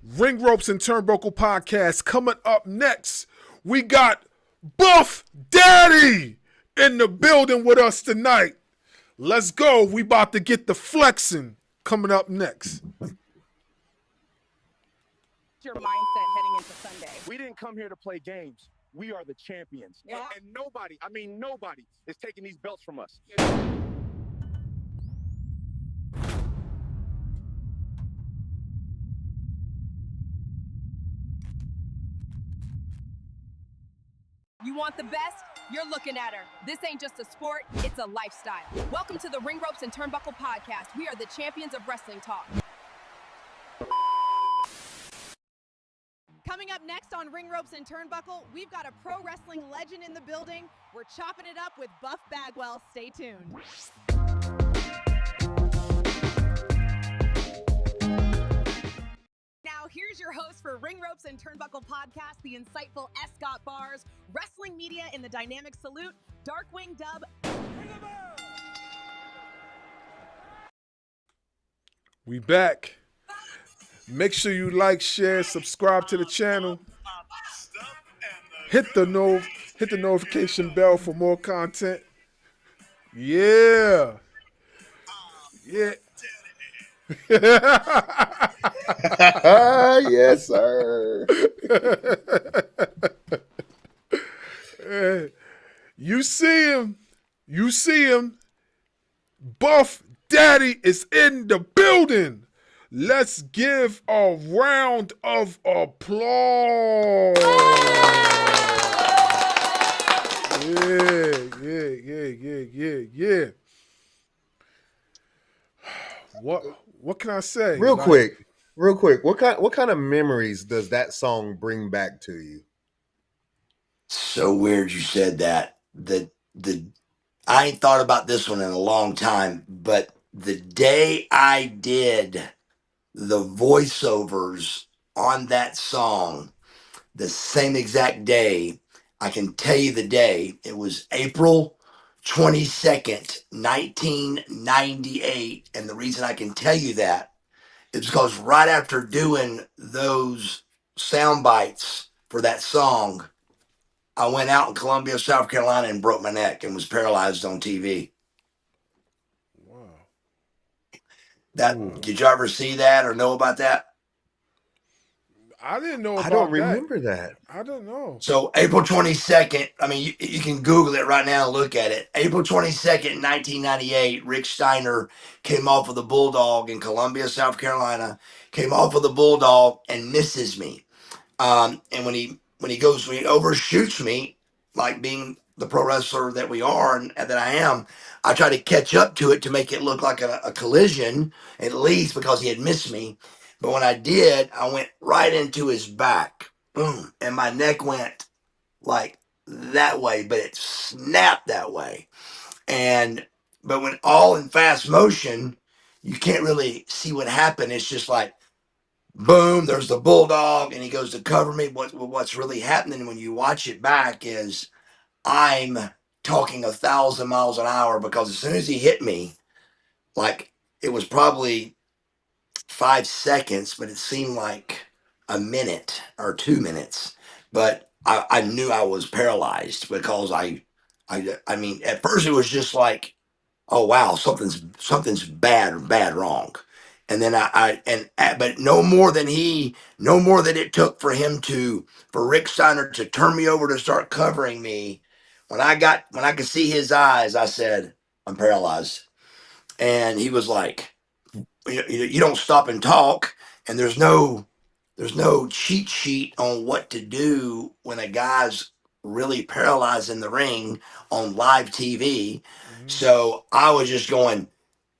Ring Ropes and Turnbuckle podcast coming up next. We got Buff Daddy in the building with us tonight. Let's go. We about to get the flexing coming up next. Your mindset heading into Sunday. We didn't come here to play games. We are the champions. Yeah. And nobody is taking these belts from us. You want the best? You're looking at her. This ain't just a sport, it's a lifestyle. Welcome to the Ring Ropes and Turnbuckle podcast. We are the champions of wrestling talk. Coming up next on Ring Ropes and Turnbuckle, we've got a pro wrestling legend in the building. We're chopping it up with Buff Bagwell. Stay tuned. Now, here's your host for Ring Ropes and Turnbuckle podcast, the insightful Escott Bars, wrestling media in the dynamic salute, Darkwing Dub. We back. Make sure you like, share, subscribe to the channel. Hit the notification bell for more content. Yeah. Yeah. Yes, sir. You see him. You see him. Buff Daddy is in the building. Let's give a round of applause. Yeah. What can I say? Real quick. What kind of memories does that song bring back to you? So weird you said that. I ain't thought about this one in a long time, but the day I did the voiceovers on that song, the same exact day, I can tell you the day. It was April 22nd, 1998. And the reason I can tell you that is because right after doing those sound bites for that song, I went out in Columbia, South Carolina and broke my neck and was paralyzed on TV. Wow. Did you ever see that or know about that? I didn't know about that. I don't remember that. I don't know. So April 22nd, I mean, you can Google it right now and look at it. April 22nd, 1998, Rick Steiner came off of the Bulldog in Columbia, South Carolina, came off of the Bulldog and misses me. And when he overshoots me, like being the pro wrestler that we are and that I am, I try to catch up to it to make it look like a collision, at least because he had missed me. But when I did, I went right into his back, boom, and my neck went like that way, but it snapped that way. But when all in fast motion, you can't really see what happened. It's just like, boom, there's the Bulldog, and he goes to cover me. What's really happening when you watch it back is I'm talking 1,000 miles an hour, because as soon as he hit me, like, it was probably 5 seconds, but it seemed like a minute or 2 minutes. But I knew I was paralyzed, because I mean, at first it was just like, oh wow, something's bad wrong. And then but no more than it took for Rick Steiner to turn me over to start covering me. When I could see his eyes, I said, I'm paralyzed. And he was like, you don't stop and talk. And there's no cheat sheet on what to do when a guy's really paralyzed in the ring on live TV. Mm-hmm. So I was just going,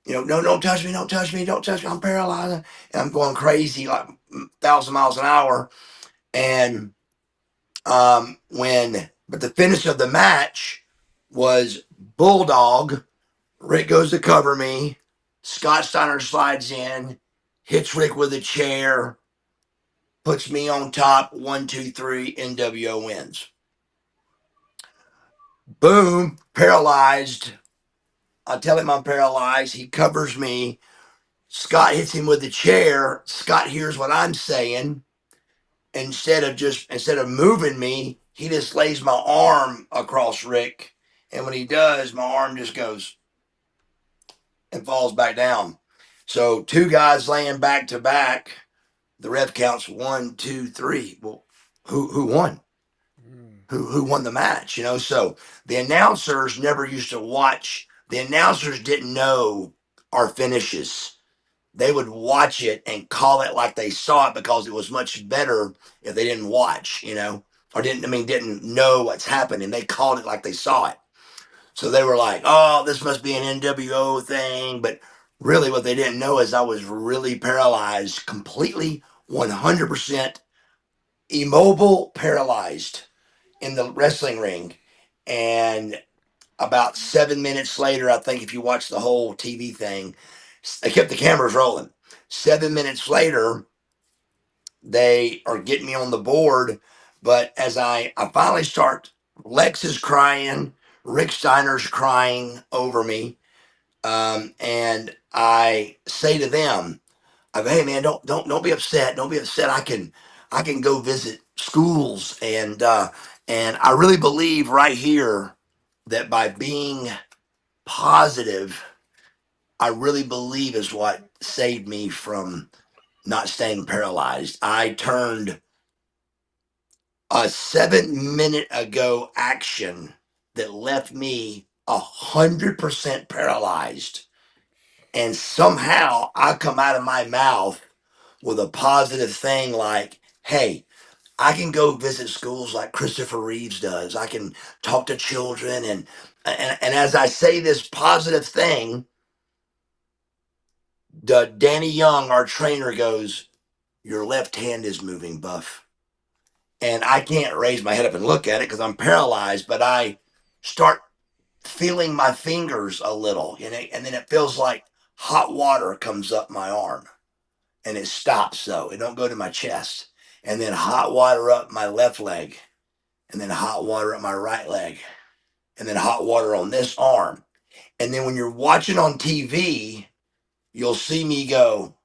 no, don't touch me, I'm paralyzed. And I'm going crazy, like 1,000 miles an hour. And but the finish of the match was Bulldog. Rick goes to cover me. Scott Steiner slides in, hits Rick with a chair, puts me on top. 1, 2, 3. NWO wins. Boom, paralyzed. I tell him I'm paralyzed. He covers me. Scott hits him with the chair. Scott hears what I'm saying. Instead of moving me, he just lays my arm across Rick. And when he does, my arm just goes and falls back down. So two guys laying back to back. The ref counts 1, 2, 3. Well, who won? Who won the match? You know, so the announcers never used to watch. The announcers didn't know our finishes. They would watch it and call it like they saw it because it was much better if they didn't watch, you know, or didn't know what's happening. They called it like they saw it. So they were like, oh, this must be an NWO thing. But really, what they didn't know is I was really paralyzed, completely 100% immobile, paralyzed in the wrestling ring. And about 7 minutes later, I think if you watch the whole TV thing, they kept the cameras rolling. 7 minutes later, they are getting me on the board. But as I finally start, Lex is crying, Rick Steiner's crying over me. And I say to them, I go, hey man, don't be upset. Don't be upset. I can go visit schools and I really believe right here that by being positive, I really believe is what saved me from not staying paralyzed. I turned a 7 minute ago action that left me 100% paralyzed. And somehow I come out of my mouth with a positive thing like, hey, I can go visit schools like Christopher Reeves does. I can talk to children. And as I say this positive thing, Danny Young, our trainer, goes, your left hand is moving, Buff. And I can't raise my head up and look at it because I'm paralyzed, but I start feeling my fingers a little, you know, and then it feels like hot water comes up my arm and it stops though. It don't go to my chest. And then hot water up my left leg, and then hot water up my right leg, and then hot water on this arm. And then when you're watching on TV, you'll see me go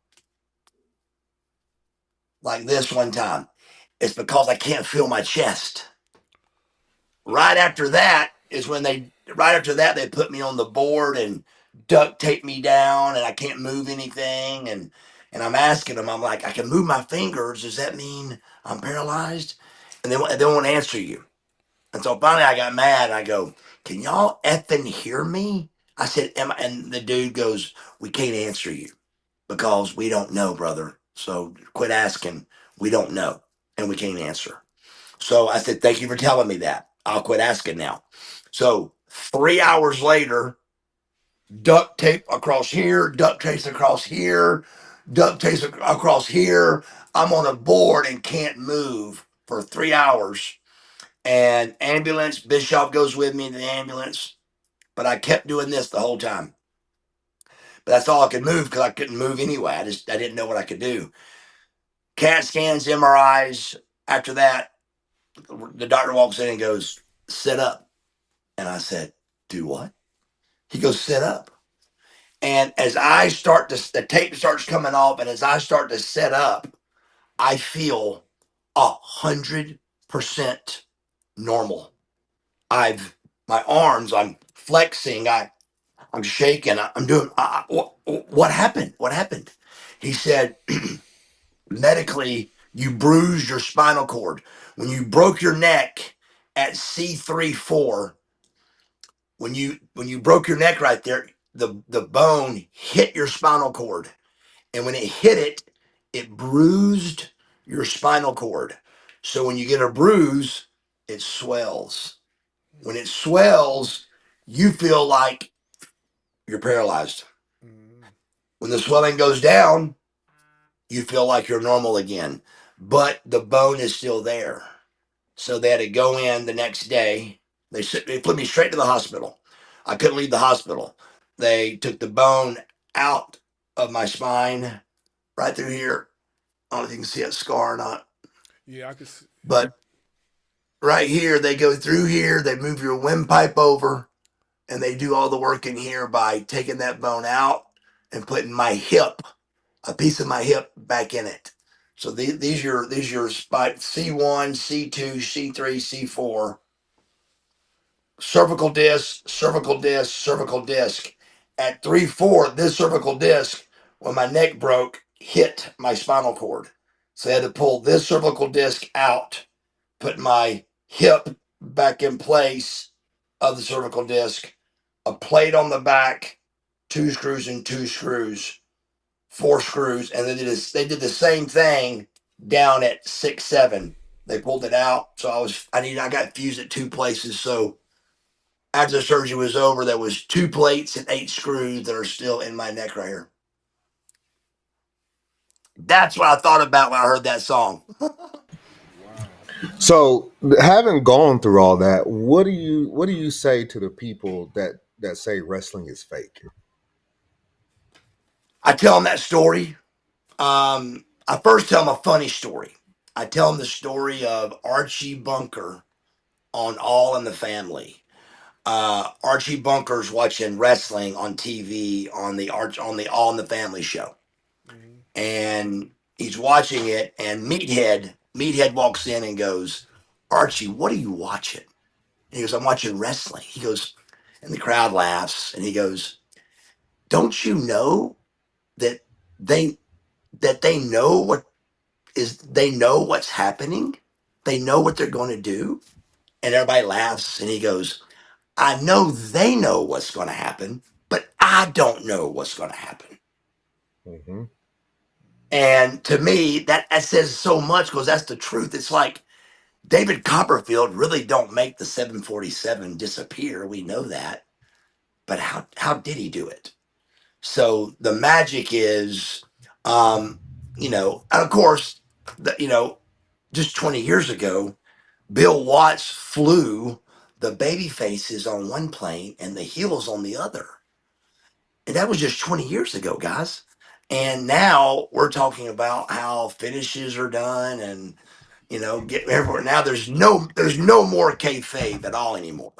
like this one time. It's because I can't feel my chest. Right after that is when they put me on the board and duct tape me down and I can't move anything. And I'm asking them, I'm like, I can move my fingers. Does that mean I'm paralyzed? And they won't answer you. And so finally I got mad. I go, can y'all effing hear me? I said, and the dude goes, we can't answer you because we don't know, brother. So quit asking. We don't know and we can't answer. So I said, thank you for telling me that. I'll quit asking now. So 3 hours later, duct tape across here, duct tape across here, duct tape across here. I'm on a board and can't move for 3 hours. And ambulance, Bischoff goes with me in the ambulance. But I kept doing this the whole time. But that's all I could move because I couldn't move anyway. I didn't know what I could do. CAT scans, MRIs. After that, the doctor walks in and goes, sit up. And I said, do what? He goes, sit up. And as the tape starts coming off, and as I start to set up, I feel 100% normal. My arms, I'm flexing, I'm shaking, I'm doing, what happened? What happened? He said, medically, you bruised your spinal cord. When you broke your neck at C3-4, when you broke your neck right there, the bone hit your spinal cord. And when it hit it, it bruised your spinal cord. So when you get a bruise, it swells. When it swells, you feel like you're paralyzed. When the swelling goes down, you feel like you're normal again. But the bone is still there. So they had to go in the next day. They put me straight to the hospital. I couldn't leave the hospital. They took the bone out of my spine right through here. I don't know if you can see that scar or not. Yeah, I can see. But right here, they go through here. They move your windpipe over, and they do all the work in here by taking that bone out and putting my hip a piece of my hip back in it. So these your spot C1, C2, C3, C4, cervical disc, cervical disc, cervical disc. At 3-4, this cervical disc, when my neck broke, hit my spinal cord. So I had to pull this cervical disc out, put my hip back in place of the cervical disc, a plate on the back, two screws and two screws, four screws, and they did the same thing down at 6-7. They pulled it out, so I got fused at two places. So after the surgery was over, there was two plates and 8 screws that are still in my neck right here. That's what I thought about when I heard that song. So, having gone through all that, what do you say to the people that say wrestling is fake? I tell them that story. I first tell them a funny story. I tell them the story of Archie Bunker on All in the Family. Archie Bunker's watching wrestling on TV on the All in the Family show, and he's watching it. And Meathead walks in and goes, "Archie, what are you watching?" And he goes, "I'm watching wrestling." He goes, and the crowd laughs, and he goes, "Don't you know that they they know they know what's happening? They know what they're going to do?" And everybody laughs, and he goes, "I know they know what's going to happen, but I don't know what's going to happen." Mm-hmm. And to me, that says so much because that's the truth. It's like David Copperfield really don't make the 747 disappear. We know that, but how did he do it? So the magic is, and of course, just 20 years ago, Bill Watts flew the baby faces on one plane and the heels on the other. And that was just 20 years ago, guys. And now we're talking about how finishes are done and get everywhere. Now there's no more kayfabe at all anymore.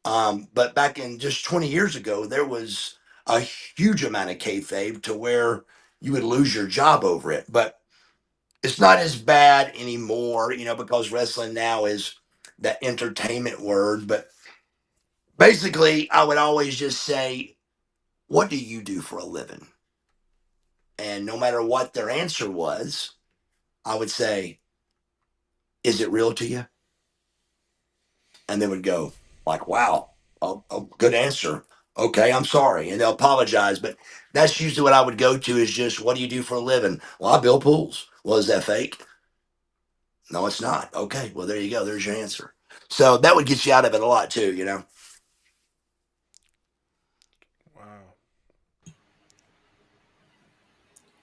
But back in just 20 years ago, there was a huge amount of kayfabe to where you would lose your job over it. But it's not as bad anymore, because wrestling now is that entertainment word. But basically, I would always just say, "What do you do for a living?" And no matter what their answer was, I would say, "Is it real to you?" And they would go, like, "Wow, oh, good answer. Okay, I'm sorry." And they'll apologize. But that's usually what I would go to is just, "What do you do for a living?" "Well, I build pools." "Well, is that fake?" "No, it's not." "Okay, well, there you go. There's your answer." So that would get you out of it a lot too. Wow.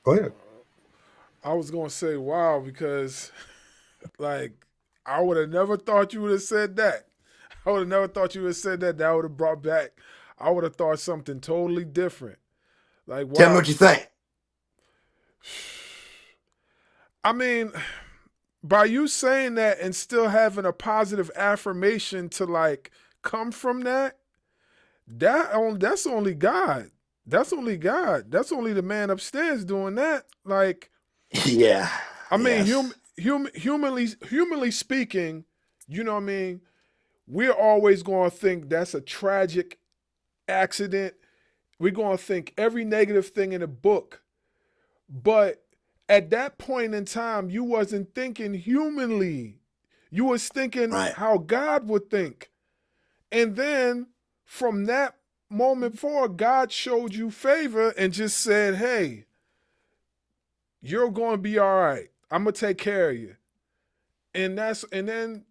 Go ahead. I was gonna say wow because like I would have never thought you would have said that. I would have never thought you would have said that. That would have brought back. I would have thought something totally different. Like Tell me wow. what you think. I mean, by you saying that and still having a positive affirmation to like come from that, that's only God. That's only God. That's only the man upstairs doing that. Like, Yeah. I mean, Yes. humanly speaking, you know what I mean. We're always going to think that's a tragic accident. We're going to think every negative thing in the book. But at that point in time, you wasn't thinking humanly. You was thinking Right. how God would think. And then from that moment forward, God showed you favor and just said, "Hey, you're going to be all right. I'm going to take care of you." And then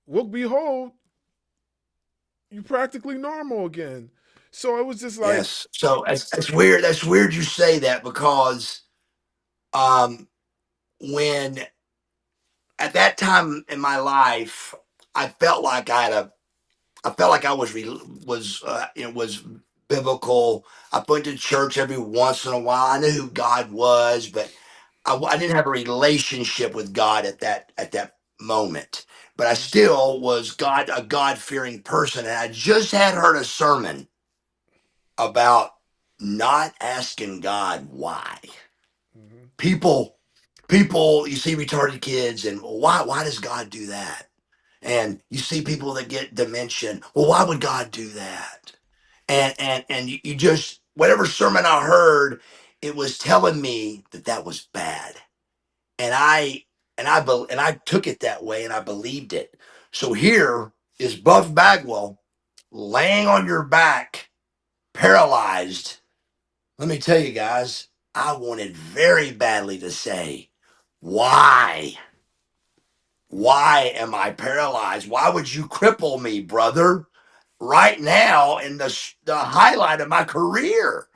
look behold, you practically normal again. So it was just like, Yes. So that's weird. That's weird you say that because um when at that time in my life, I felt like I felt like I was biblical. I went to church every once in a while. I knew who God was, but I didn't have a relationship with God at that moment. But I still was a God fearing person, and I just had heard a sermon about not asking God why. Mm-hmm. People, you see retarded kids, and why does God do that? And you see people that get dementia. Well, why would God do that? And you just, whatever sermon I heard, it was telling me that that was bad, and I took it that way, and I believed it. So here is Buff Bagwell laying on your back, paralyzed. Let me tell you guys, I wanted very badly to say, why? Why am I paralyzed? Why would you cripple me, brother? Right now in the highlight of my career.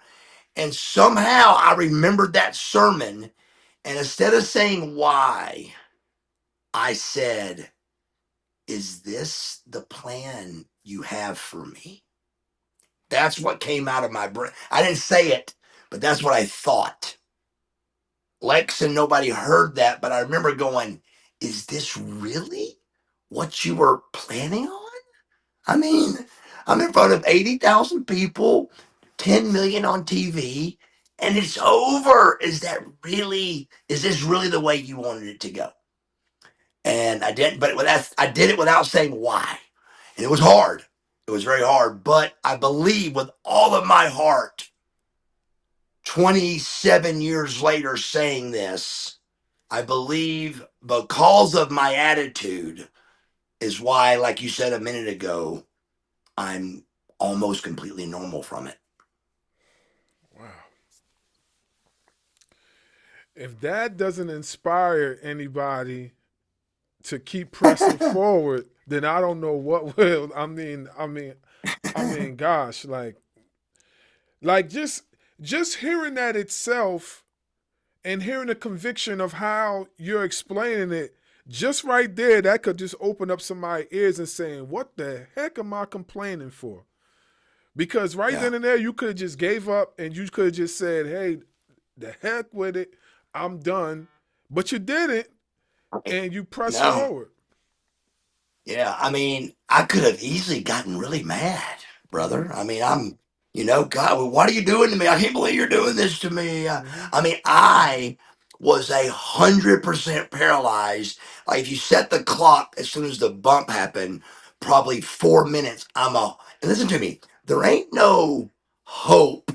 And somehow I remembered that sermon. And instead of saying why, I said, is this the plan you have for me? That's what came out of my brain. I didn't say it, but that's what I thought. Lex and nobody heard that, but I remember going, is this really what you were planning on? I mean, I'm in front of 80,000 people, 10 million on TV, and it's over. Is this really the way you wanted it to go? And I didn't, but I did it without saying why. And it was hard. It was very hard, but I believe with all of my heart, 27 years later saying this, I believe because of my attitude is why, like you said a minute ago, I'm almost completely normal from it. Wow. If that doesn't inspire anybody to keep pressing forward, then I don't know what will. I mean, gosh, like just hearing that itself and hearing the conviction of how you're explaining it, just right there, that could just open up somebody's ears and saying, "What the heck am I complaining for?" Because right Yeah. then and there, you could have just gave up and you could have just said, "Hey, the heck with it, I'm done." But you didn't, and you pressed No. forward. Yeah. I mean, I could have easily gotten really mad, Mm-hmm. brother. I mean, God, well, what are you doing to me? I can't believe you're doing this to me. Mm-hmm. I mean, I was 100% paralyzed. Like if you set the clock as soon as the bump happened, probably 4 minutes. And listen to me, there ain't no hope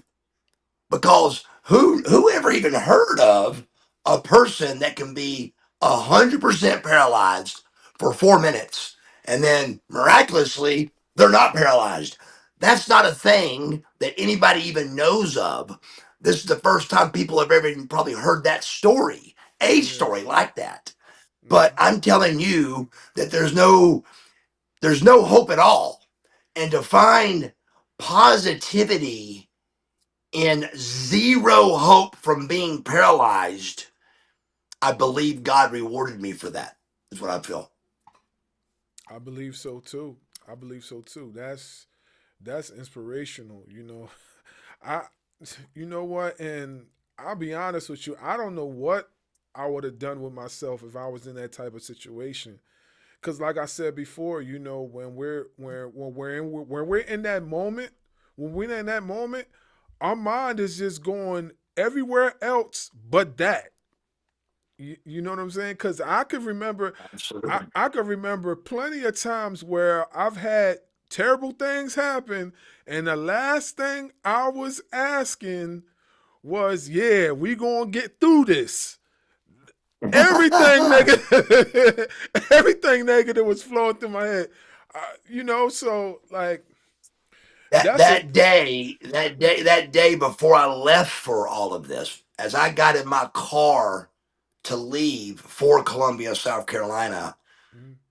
because whoever even heard of a person that can be 100% paralyzed for 4 minutes and then miraculously they're not paralyzed? That's not a thing that anybody even knows of. This is the first time people have ever even probably heard that story, a story Yes. like that. But Mm-hmm. I'm telling you that there's no hope at all. And to find positivity in zero hope from being paralyzed, I believe God rewarded me for that. Is what I feel. I believe so too. I believe so too. That's inspirational. I, you know what? And I'll be honest with you. I don't know what I would have done with myself if I was in that type of situation. Because, like I said before, when we're in that moment, when we're in that moment, our mind is just going everywhere else but that. You know what I'm saying? Because I could remember, I, Absolutely. I could remember plenty of times where I've had terrible things happen, and the last thing I was asking was, "Yeah, we gonna get through this." Everything negative, everything negative was flowing through my head. So like that that's a. that day, that day before I left for all of this, as I got in my car to leave for Columbia, South Carolina,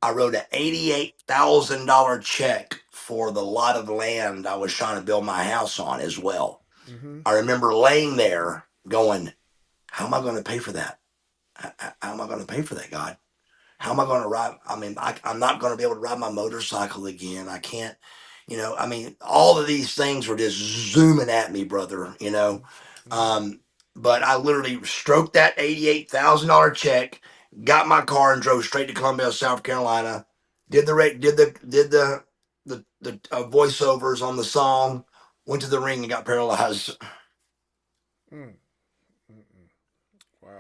I wrote an $88,000 check for the lot of land I was trying to build my house on as well. Mm-hmm. I remember laying there going, "How am I going to pay for that? How am I going to pay for that, God? How am I going to ride? I mean, I'm not going to be able to ride my motorcycle again. I can't, I mean, all of these things were just zooming at me, brother. Mm-hmm. Um, but I literally stroked that $88,000 check, got my car, and drove straight to Columbia, South Carolina. Did the rate, did the voiceovers on the song. Went to the ring and got paralyzed. Mm-hmm. Wow.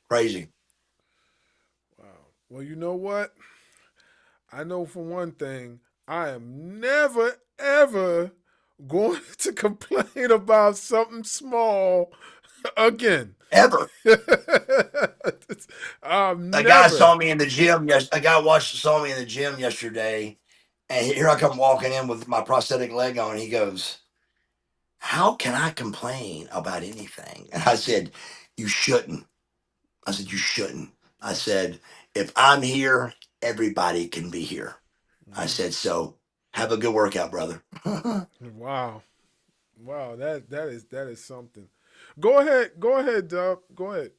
Crazy. Wow. Well, you know what? I know for one thing, I am never, ever going to complain about something small again. Ever. I'm A guy never. saw me in the gym. Yes, a guy saw me in the gym yesterday, and here I come walking in with my prosthetic leg on. He goes, "How can I complain about anything?" And I said, "You shouldn't." I said, "You shouldn't." I said, "If I'm here, everybody can be here." I said, "So have a good workout, brother." Wow. Wow. That is something. Go ahead. Go ahead, Dub. Go ahead.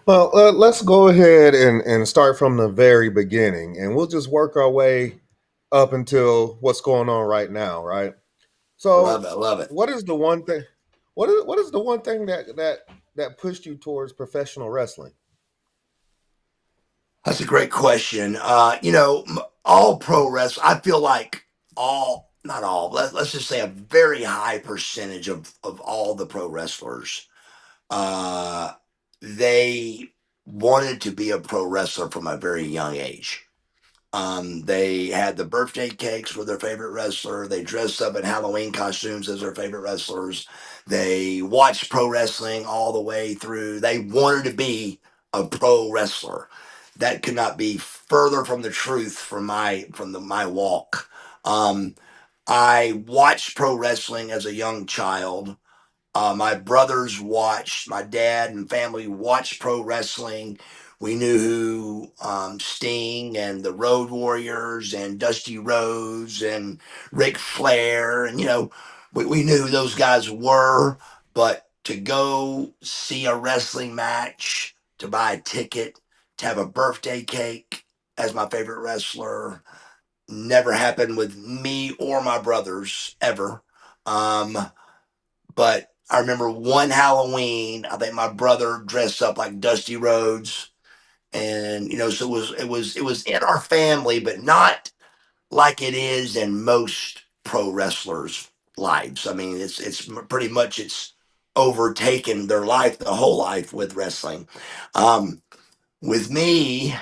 Well, let's go ahead and start from the very beginning, and we'll just work our way up until what's going on right now, right? Love So, it. Love it. what is the one thing? What is the one thing that pushed you towards professional wrestling? That's a great question. All pro wrestling, I feel like not all, let's just say a very high percentage of all the pro wrestlers, uh, they wanted to be a pro wrestler from a very young age. They had the birthday cakes for their favorite wrestler. They dressed up in Halloween costumes as their favorite wrestlers. They watched pro wrestling all the way through. They wanted to be a pro wrestler. That could not be further from the truth my walk. Um, I watched pro wrestling as a young child. My brothers watched, my dad and family watched pro wrestling. We knew who Sting and the Road Warriors and Dusty Rhodes and Ric Flair, and we knew who those guys were. But to go see a wrestling match, to buy a ticket, to have a birthday cake as my favorite wrestler, never happened with me or my brothers ever. Um, but I remember one Halloween, I think my brother dressed up like Dusty Rhodes, and so it was in our family, but not like it is in most pro wrestlers' lives. I mean, it's pretty much it's overtaken their life, the whole life with wrestling. With me,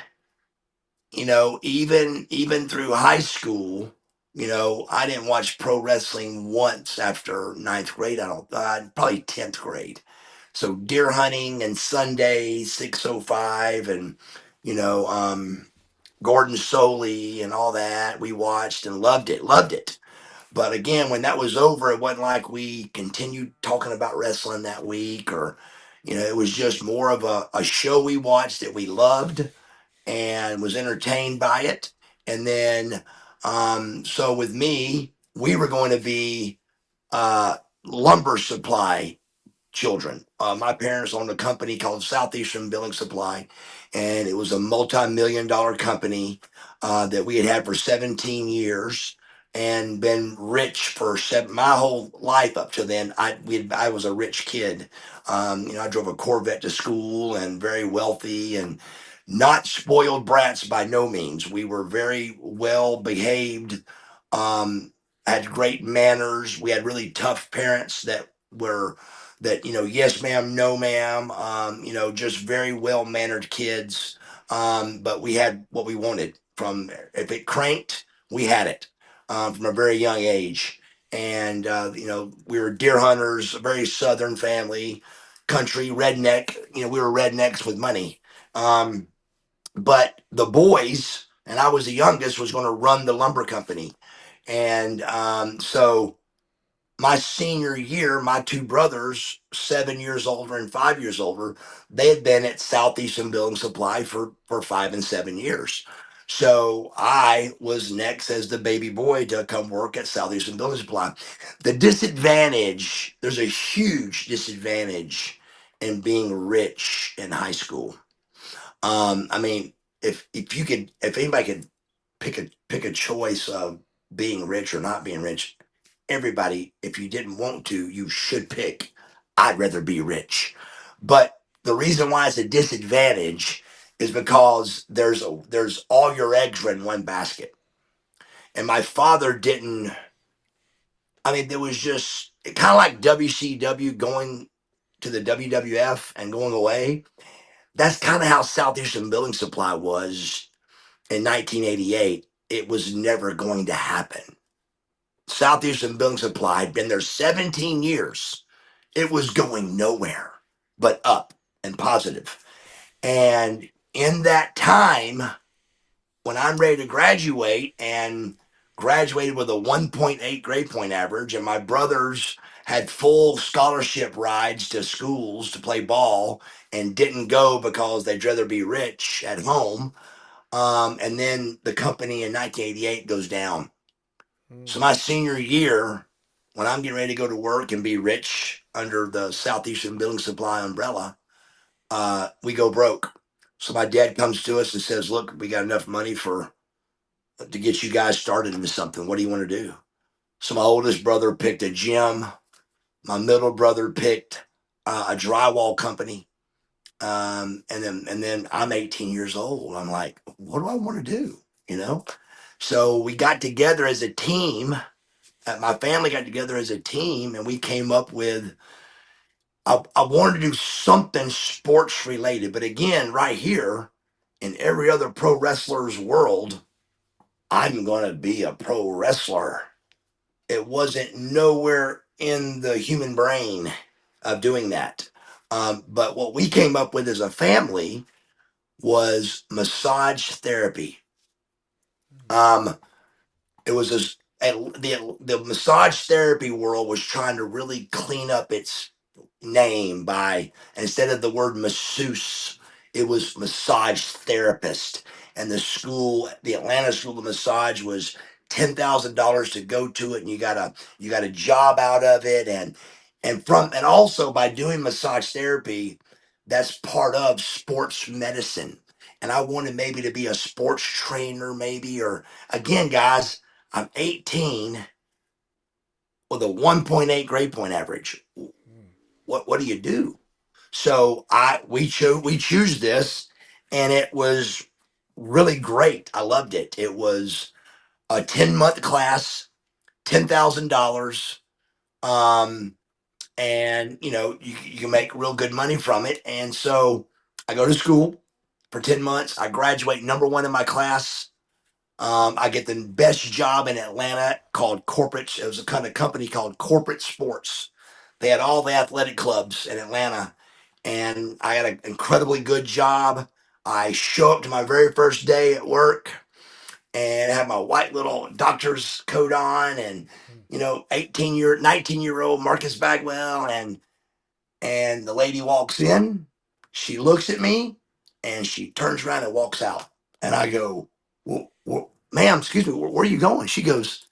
even through high school, I didn't watch pro wrestling once after ninth grade. I don't, probably 10th grade. So deer hunting and Sunday 605 and, you know, um, Gordon Soley and all that. We watched and loved it. But again, when that was over, it wasn't like we continued talking about wrestling that week or, it was just more of a show we watched that we loved and was entertained by it. And then, so with me, we were going to be lumber supply children. My parents owned a company called Southeastern Building Supply, and it was a multi-million-dollar company that we had had for 17 years and been rich for my whole life up to then. I was a rich kid. I drove a Corvette to school and very wealthy and not spoiled brats by no means. We were very well behaved. Had great manners. We had really tough parents yes ma'am, no ma'am, just very well mannered kids. But we had what we wanted from if it cranked, we had it from a very young age. And we were deer hunters, a very southern family, country redneck. We were rednecks with money. But the boys, and I was the youngest, was going to run the lumber company. And so my senior year, my two brothers, 7 years older and 5 years older, they had been at Southeastern Building Supply for 5 and 7 years. So I was next as the baby boy to come work at Southeastern Building Supply. There's a huge disadvantage in being rich in high school. I mean, if anybody could pick a choice of being rich or not being rich, everybody, if you didn't want to, you should pick, I'd rather be rich. But the reason why it's a disadvantage is because there's all your eggs are in one basket. And my father didn't, I mean, there was just kind of like WCW going to the WWF and going away. That's kind of how Southeastern Building Supply was in 1988. It was never going to happen. Southeastern Building Supply had been there 17 years. It was going nowhere but up and positive. And in that time, when I'm ready to graduate and graduated with a 1.8 grade point average, and my brothers had full scholarship rides to schools to play ball and didn't go because they'd rather be rich at home. And then the company in 1988 goes down. So my senior year, when I'm getting ready to go to work and be rich under the Southeastern Building Supply umbrella, we go broke. So my dad comes to us and says, "Look, we got enough money to get you guys started into something. What do you want to do?" So my oldest brother picked a gym. My middle brother picked a drywall company. And then I'm 18 years old. I'm like, what do I want to do? You know? So we got together as a team. My family got together as a team, and we came up with. I wanted to do something sports related, but again, right here, in every other pro wrestler's world, I'm going to be a pro wrestler. It wasn't nowhere in the human brain of doing that. But what we came up with as a family was massage therapy. It was the massage therapy world was trying to really clean up its name by, instead of the word masseuse, it was massage therapist. And the Atlanta School of Massage was $10,000 to go to it, and you got a job out of it, and also by doing massage therapy, that's part of sports medicine. And I wanted maybe to be a sports trainer, maybe, or again, guys, I'm 18 with a 1.8 grade point average. What do you do? So we choose this, and it was really great. I loved it. It was a 10-month class, $10,000, and you can make real good money from it. And so I go to school for 10 months. I graduate number one in my class. I get the best job in Atlanta called Corporate. It was a kind of company called Corporate Sports. They had all the athletic clubs in Atlanta, and I had an incredibly good job. I show up to my very first day at work and have my white little doctor's coat on, and 19-year-old Marcus Bagwell, and the lady walks in, she looks at me, and she turns around and walks out. And I go, well, "Ma'am, excuse me, where are you going?" She goes,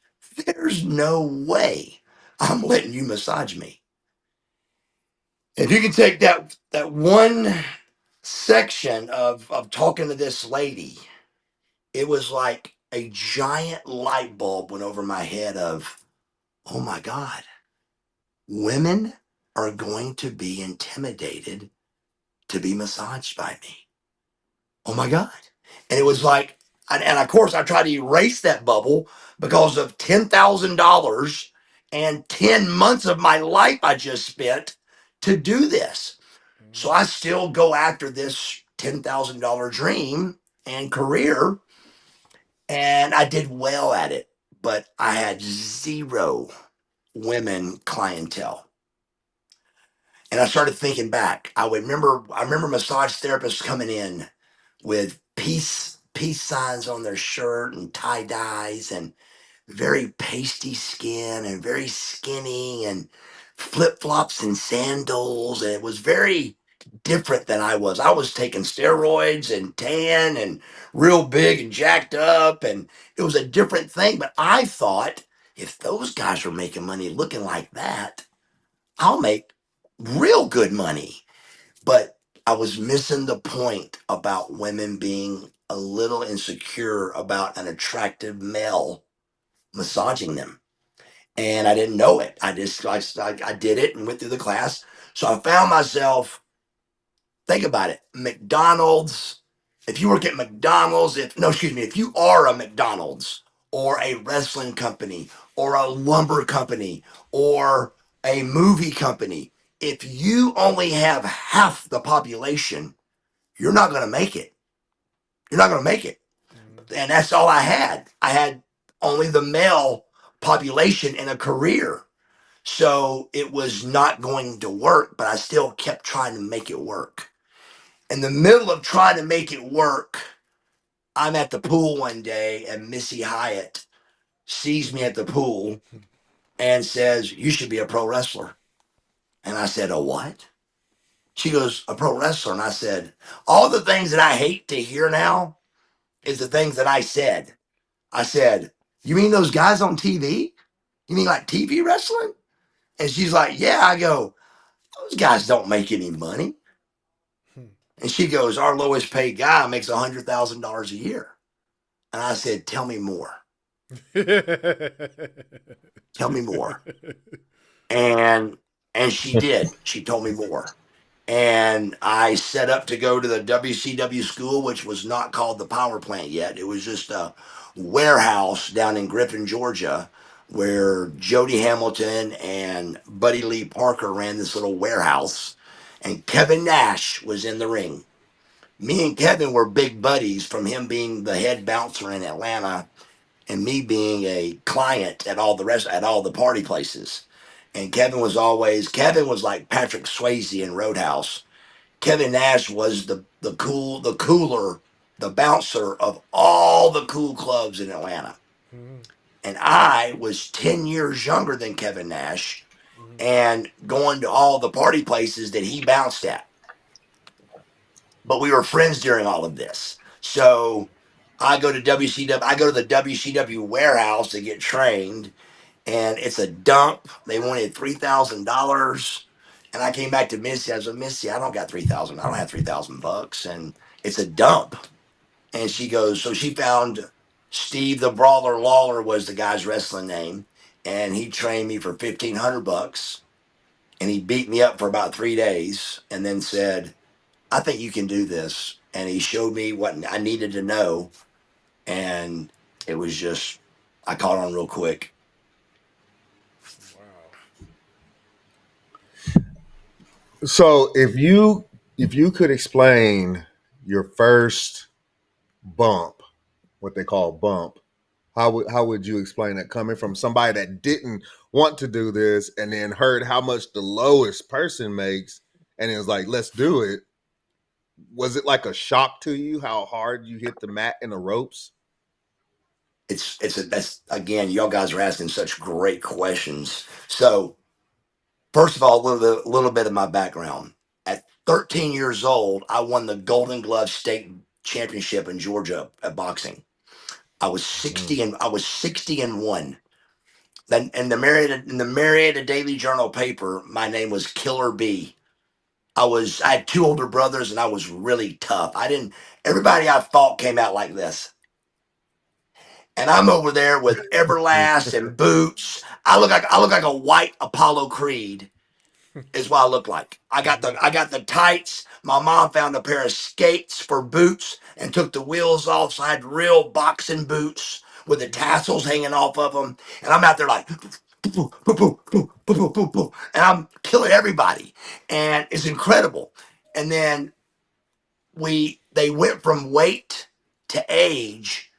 "There's no way I'm letting you massage me." If you can take that one section of talking to this lady, it was like a giant light bulb went over my head of, oh my God, women are going to be intimidated to be massaged by me. Oh my God. And it was like, and of course, I tried to erase that bubble because of $10,000 and 10 months of my life I just spent to do this. So I still go after this $10,000 dream and career, and I did well at it, but I had zero women clientele. And I started thinking back. I remember massage therapists coming in with peace signs on their shirt and tie dyes and very pasty skin and very skinny and flip flops and sandals. And it was very different than I was. I was taking steroids and tan and real big and jacked up. And it was a different thing. But I thought, if those guys were making money looking like that, I'll make real good money. But I was missing the point about women being a little insecure about an attractive male massaging them. And I didn't know it. I did it and went through the class. So I found myself, think about it, McDonald's. If you work at McDonald's, if you are a McDonald's or a wrestling company or a lumber company or a movie company, if you only have half the population, you're not going to make it. You're not going to make it. And that's all I had. I had only the male population in a career. So it was not going to work, but I still kept trying to make it work. In the middle of trying to make it work, I'm at the pool one day and Missy Hyatt sees me at the pool and says, "You should be a pro wrestler." And I said, "A what?" She goes, "A pro wrestler." And I said, all the things that I hate to hear now is the things that I said. I said, "You mean those guys on TV? You mean like TV wrestling?" And she's like, "Yeah." I go, "Those guys don't make any money." And she goes, "Our lowest paid guy makes $100,000 a year." And I said, "Tell me more. Tell me more." And she did. She told me more. And I set up to go to the WCW school, which was not called the power plant yet. It was just a warehouse down in Griffin, Georgia, where Jody Hamilton and Buddy Lee Parker ran this little warehouse. And Kevin Nash was in the ring. Me and Kevin were big buddies from him being the head bouncer in Atlanta and me being a client at all the party places. And Kevin was like Patrick Swayze in Roadhouse. Kevin Nash was the bouncer of all the cool clubs in Atlanta. And I was 10 years younger than Kevin Nash and going to all the party places that he bounced at. But we were friends during all of this. So I go to the WCW warehouse to get trained, and it's a dump. They wanted $3,000. And I came back to Missy. I was like, "Missy, I don't got 3,000. I don't have $3,000, and it's a dump." And she goes, so she found Steve the Brawler Lawler was the guy's wrestling name, and he trained me for $1,500, and he beat me up for about 3 days, and then said, "I think you can do this." And he showed me what I needed to know, and it was just I caught on real quick. So if you could explain your first bump, what they call bump, how would you explain that coming from somebody that didn't want to do this and then heard how much the lowest person makes and is like, let's do it? Was it like a shock to you how hard you hit the mat and the ropes? That's again, y'all guys are asking such great questions. So first of all, a little bit of my background. At 13 years old, I won the Golden Glove State Championship in Georgia at boxing. I was 60-1. Then in the Marietta Daily Journal paper, my name was Killer B. I had two older brothers and I was really tough. Everybody I fought came out like this. And I'm over there with Everlast and boots. I look like a white Apollo Creed is what I look like. I got the tights. My mom found a pair of skates for boots and took the wheels off, so I had real boxing boots with the tassels hanging off of them. And I'm out there like, and I'm killing everybody, and it's incredible. And then they went from weight to age,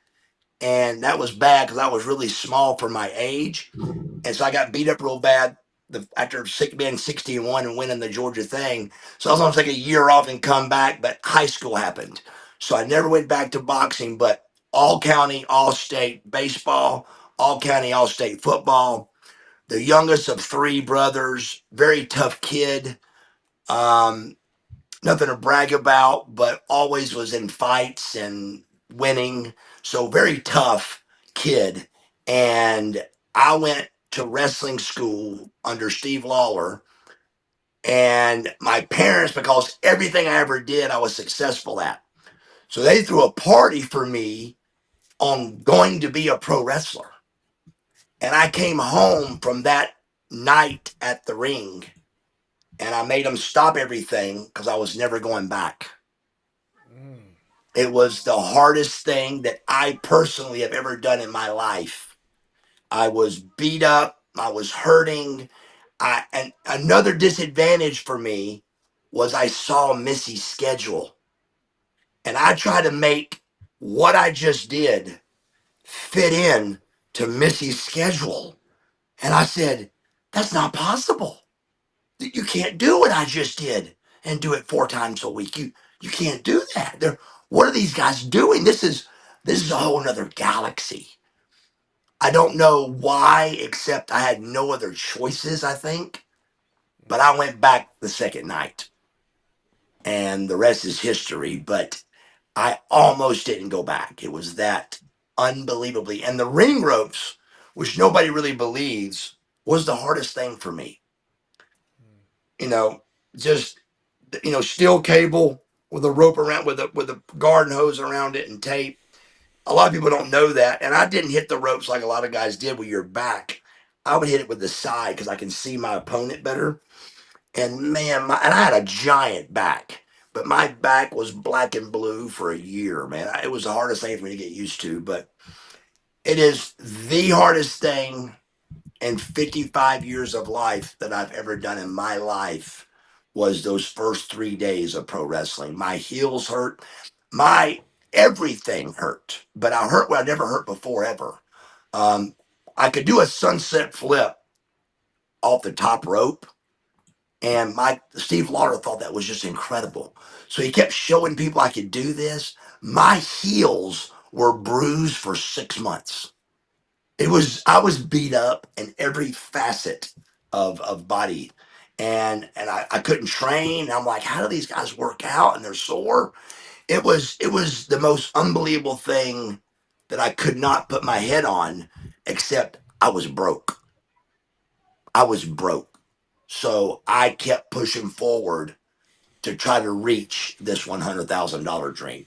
and that was bad because I was really small for my age. And so I got beat up real bad after being 60-1 and winning the Georgia thing. So I was going to take a year off and come back, but high school happened. So I never went back to boxing, but all county, all state baseball, all county, all state football. The youngest of three brothers, very tough kid. Um, Nothing to brag about, but always was in fights and winning. So very tough kid. And I went to wrestling school under Steve Lawler. And my parents, because everything I ever did, I was successful at. So they threw a party for me on going to be a pro wrestler. And I came home from that night at the ring and I made them stop everything because I was never going back. It was the hardest thing that I personally have ever done in my life. I was beat up. I was hurting. And another disadvantage for me was I saw Missy's schedule, and I tried to make what I just did fit in to Missy's schedule. And I said, that's not possible. You can't do what I just did and do it 4 times a week. You can't do that. What are these guys doing? This is a whole nother galaxy. I don't know why, except I had no other choices, I think. But I went back the second night, and the rest is history. But I almost didn't go back. It was that unbelievably. And the ring ropes, which nobody really believes, was the hardest thing for me. You know, just steel cable with a rope around with a garden hose around it and tape. A lot of people don't know that. And I didn't hit the ropes like a lot of guys did with your back. I would hit it with the side because I can see my opponent better. And man, and I had a giant back, but my back was black and blue for a year, man. It was the hardest thing for me to get used to, but it is the hardest thing in 55 years of life that I've ever done in my life was those first 3 days of pro wrestling. My heels hurt, my everything hurt, but I hurt what I never hurt before ever. Um, I could do a sunset flip off the top rope. And Steve Lauder thought that was just incredible. So he kept showing people I could do this. My heels were bruised for 6 months. I was beat up in every facet of body. And I couldn't train. I'm like, how do these guys work out and they're sore? It was the most unbelievable thing that I could not put my head on, except I was broke. I was broke. So I kept pushing forward to try to reach this $100,000 dream.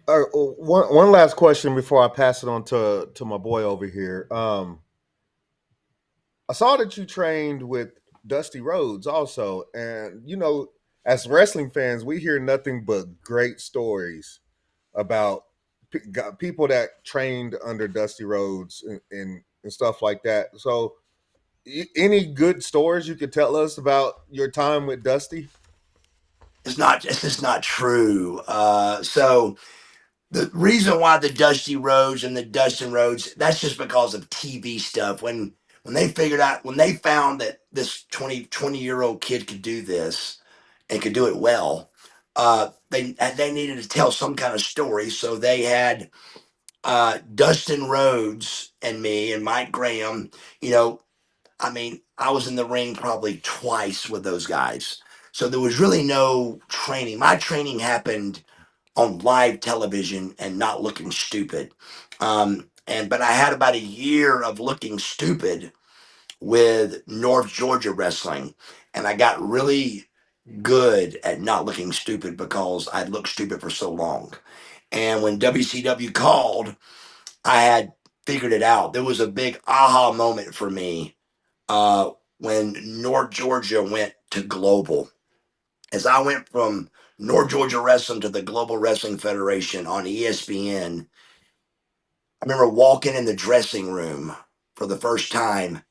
One last question before I pass it on to my boy over here. I saw that you trained with Dusty Rhodes also, and as wrestling fans, we hear nothing but great stories about people that trained under Dusty Rhodes and stuff like that. So, any good stories you could tell us about your time with Dusty? It's just not true. So the reason why the Dusty Rhodes and the Dustin Rhodes, that's just because of TV stuff. When they found that this 20-year-old kid could do this and could do it well, they needed to tell some kind of story. So they had Dustin Rhodes and me and Mike Graham. I mean, I was in the ring probably twice with those guys. So there was really no training. My training happened on live television and not looking stupid. But I had about a year of looking stupid with North Georgia wrestling, and I got really good at not looking stupid because I'd looked stupid for so long. And when WCW called, I had figured it out. There was a big aha moment for me when North Georgia went to global. As I went from North Georgia Wrestling to the Global Wrestling Federation on ESPN, I remember walking in the dressing room for the first time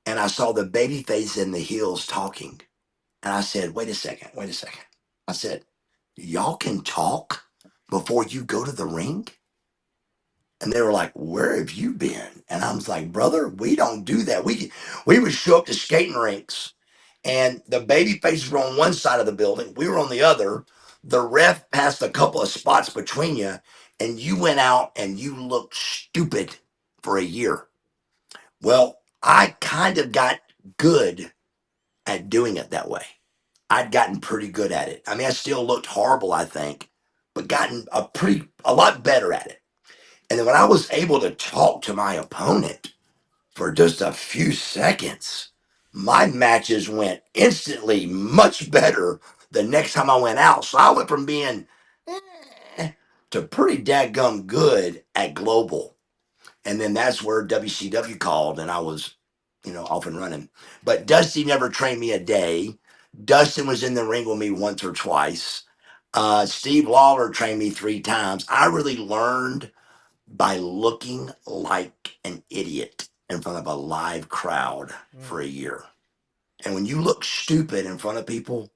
and I saw the babyface and the heels talking. And I said, wait a second, wait a second. I said, y'all can talk before you go to the ring? And they were like, where have you been? And I was like, brother, we don't do that. We would show up to skating rinks and the baby faces were on one side of the building. We were on the other. The ref passed a couple of spots between you and you went out and you looked stupid for a year. Well, I kind of got good at doing it that way. I'd gotten pretty good at it. I mean, I still looked horrible, I think, but gotten a lot better at it. And then when I was able to talk to my opponent for just a few seconds, my matches went instantly much better the next time I went out. So I went from being to pretty dadgum good at global. And then that's where WCW called and I was, off and running. But Dusty never trained me a day. Dustin was in the ring with me once or twice. Steve Lawler trained me 3 times. I really learned by looking like an idiot. in front of a live crowd for a year. And when you look stupid in front of people,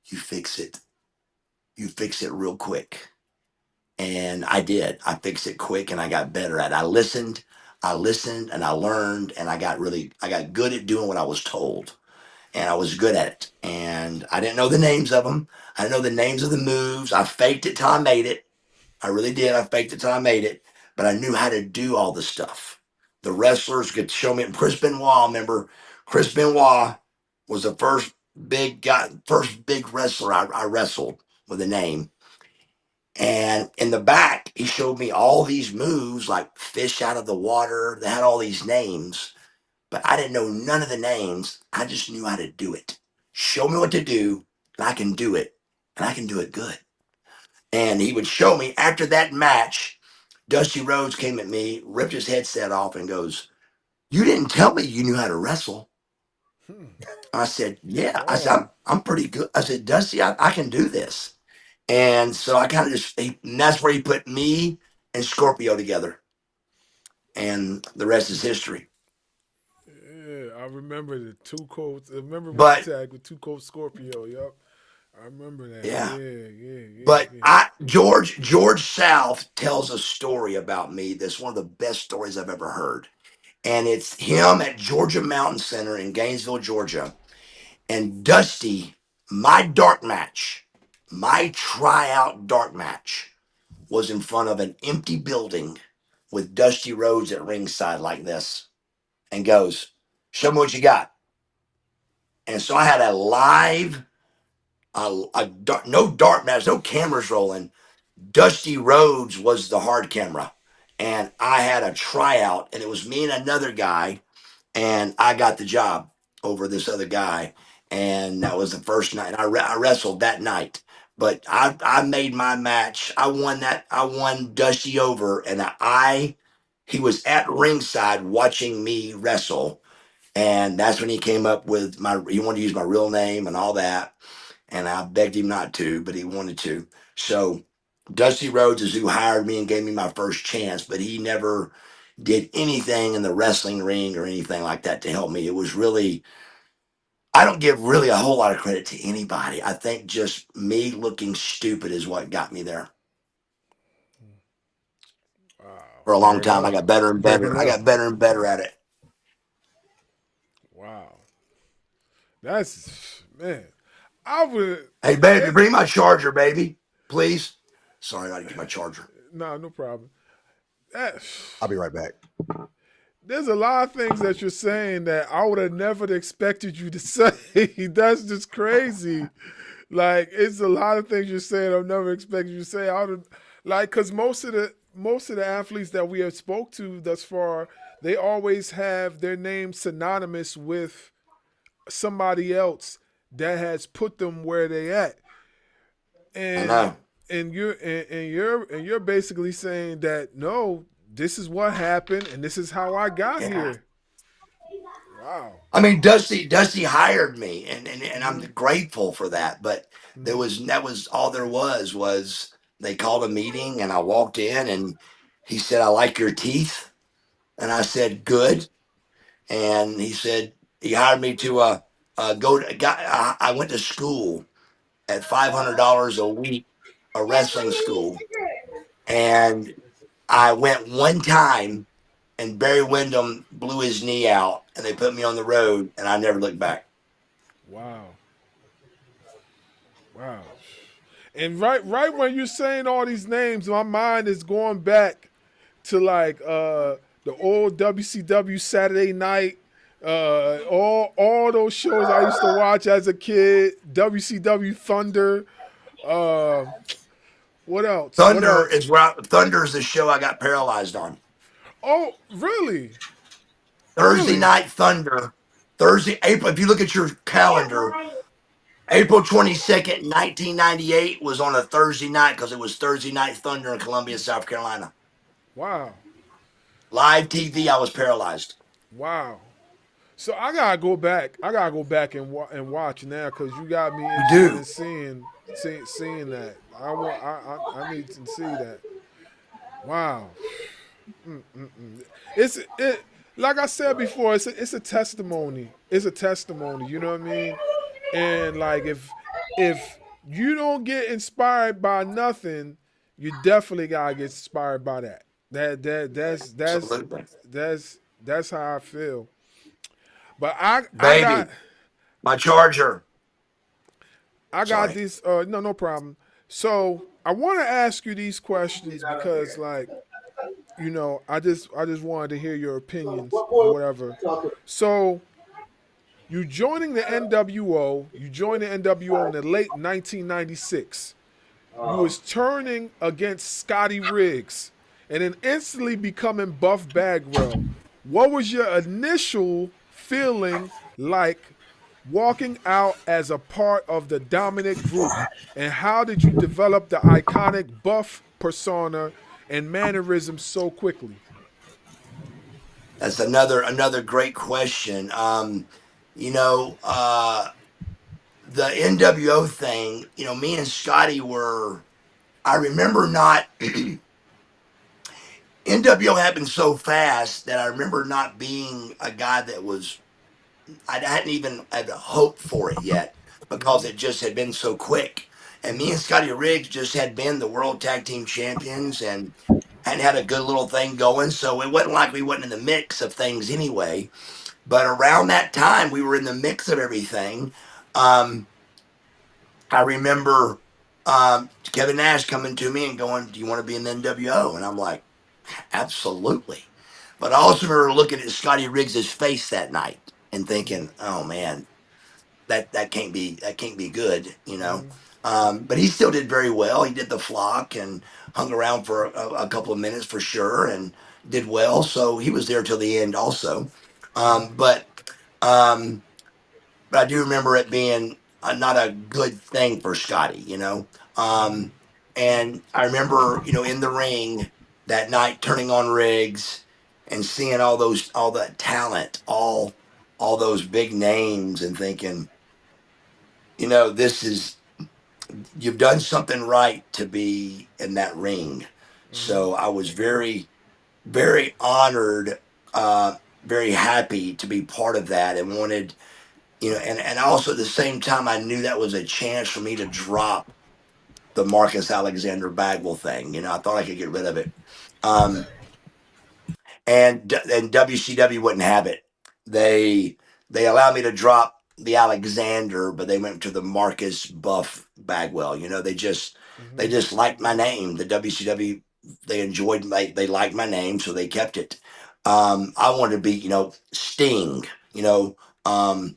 you fix it. You fix it real quick. And I did. I fixed it quick and I got better at it. I listened and I learned and I got good at doing what I was told. And I was good at it. And I didn't know the names of them. I didn't know the names of the moves. I faked it till I made it. I really did. I faked it till I made it. But I knew how to do all the stuff. The wrestlers could show me. Chris Benoit, remember? Chris Benoit was the first big guy, first big wrestler I wrestled with a name. And in the back, he showed me all these moves like fish out of the water. They had all these names, but I didn't know none of the names. I just knew how to do it. Show me what to do, and I can do it, and I can do it good. And he would show me after that match. Dusty Rhodes came at me, ripped his headset off, and goes, "You didn't tell me you knew how to wrestle." I said, "Yeah." I said, Wow. I'm pretty good." I said, "Dusty, I can do this." And so I kind of and that's where he put me and Scorpio together. And the rest is history. Yeah, I remember the Two Cold. I remember when you But tagged with Two Cold Scorpio. Yup, I remember that. yeah, but Yeah. George South tells a story about me that's one of the best stories I've ever heard. And it's him at Georgia Mountain Center in Gainesville, Georgia. And Dusty, my tryout dark match was in front of an empty building with Dusty Rhodes at ringside like this and goes, "Show me what you got." And so I had a live, no dark match, no cameras rolling. Dusty Rhodes was the hard camera. And I had a tryout, and it was me and another guy, and I got the job over this other guy. And that was the first night. I wrestled that night. But I made my match. I won that. I won Dusty over, and he was at ringside watching me wrestle. And that's when he came up with he wanted to use my real name and all that. And I begged him not to, but he wanted to. So Dusty Rhodes is who hired me and gave me my first chance, but he never did anything in the wrestling ring or anything like that to help me. It was really, I don't give really a whole lot of credit to anybody. I think just me looking stupid is what got me there. Wow. For a long Fair time, I enough. got better and Fair better. I enough. got better and better at it. Wow. That's man. I would. Hey, baby, bring my charger, baby. Please. Sorry, I got to get my charger. No, no problem. That, I'll be right back. there's a lot of things that you're saying that I would have never expected you to say. That's just crazy. Like it's a lot of things you're saying I've never expected you to say. I would like because most of the athletes that we have spoke to thus far, they always have their name synonymous with somebody else that has put them where they at. I And know. you're basically saying that no, this is what happened and this is how I got Yeah. here. Wow. I mean, Dusty hired me, and I'm grateful for that. But that was all there was they called a meeting, and I walked in, and he said, "I like your teeth," and I said, "Good," and he said he hired me to go to. I went to school at $500 a week, a wrestling school, and I went one time, and Barry Windham blew his knee out, and they put me on the road, and I never looked back. Wow. Wow. And right when you're saying all these names, my mind is going back to like the old WCW Saturday night, all those shows I used to watch as a kid, WCW Thunder, uh, what else? What else? Thunder is the show I got paralyzed on. Oh, really? Thursday Really? night Thunder, Thursday April. If you look at your calendar, April 22nd, 1998 was on a Thursday night because it was Thursday night Thunder in Columbia, South Carolina. Wow. Live TV. I was paralyzed. Wow. So I gotta go back. I gotta go back and watch now because you got me You interested in do. seeing that. I need to see that. Wow. Mm-mm-mm. It's it. like I said before, it's a testimony. It's a testimony. You know what I mean? And like if you don't get inspired by nothing, you definitely gotta get inspired by that. Absolutely. That's how I feel. But I got Baby, my charger. I got Sorry. these. No problem. So I want to ask you these questions because, like, I just wanted to hear your opinions or whatever. So you joining the NWO. You joined the NWO in the late 1996. You was turning against Scotty Riggs, and then instantly becoming Buff Bagwell. What was your initial feeling like walking out as a part of the dominant group, and how did you develop the iconic Buff persona and mannerisms so quickly? That's another great question. You know, the NWO thing, me and Scotty were, I remember not, NWO happened so fast that I remember not being a guy that was, I hadn't even had hope for it yet because it just had been so quick. And me and Scotty Riggs just had been the world tag team champions and hadn't had a good little thing going. So it wasn't like we wasn't in the mix of things anyway. But around that time, we were in the mix of everything. Um, I remember Kevin Nash coming to me and going, "Do you want to be in the NWO?" And I'm like, "Absolutely." But I also remember looking at Scotty Riggs's face that night and thinking, "Oh man, that can't be good," you know. But he still did very well. He did the flock and hung around for a couple of minutes for sure and did well. So he was there till the end also. Um, but um, but I do remember it being not a good thing for Scotty, you know. Um, and I remember, in the ring that night, turning on Riggs and seeing all that talent, all those big names, and thinking, this is you've done something right to be in that ring. So I was very, very honored, very happy to be part of that, and wanted and also at the same time, I knew that was a chance for me to drop the Marcus Alexander Bagwell thing. I thought I could get rid of it. Um, and WCW wouldn't have it. They allowed me to drop the Alexander, but they went to the Marcus Buff Bagwell. They just liked my name. The WCW, they enjoyed they liked my name, so they kept it. I wanted to be Sting, you know um,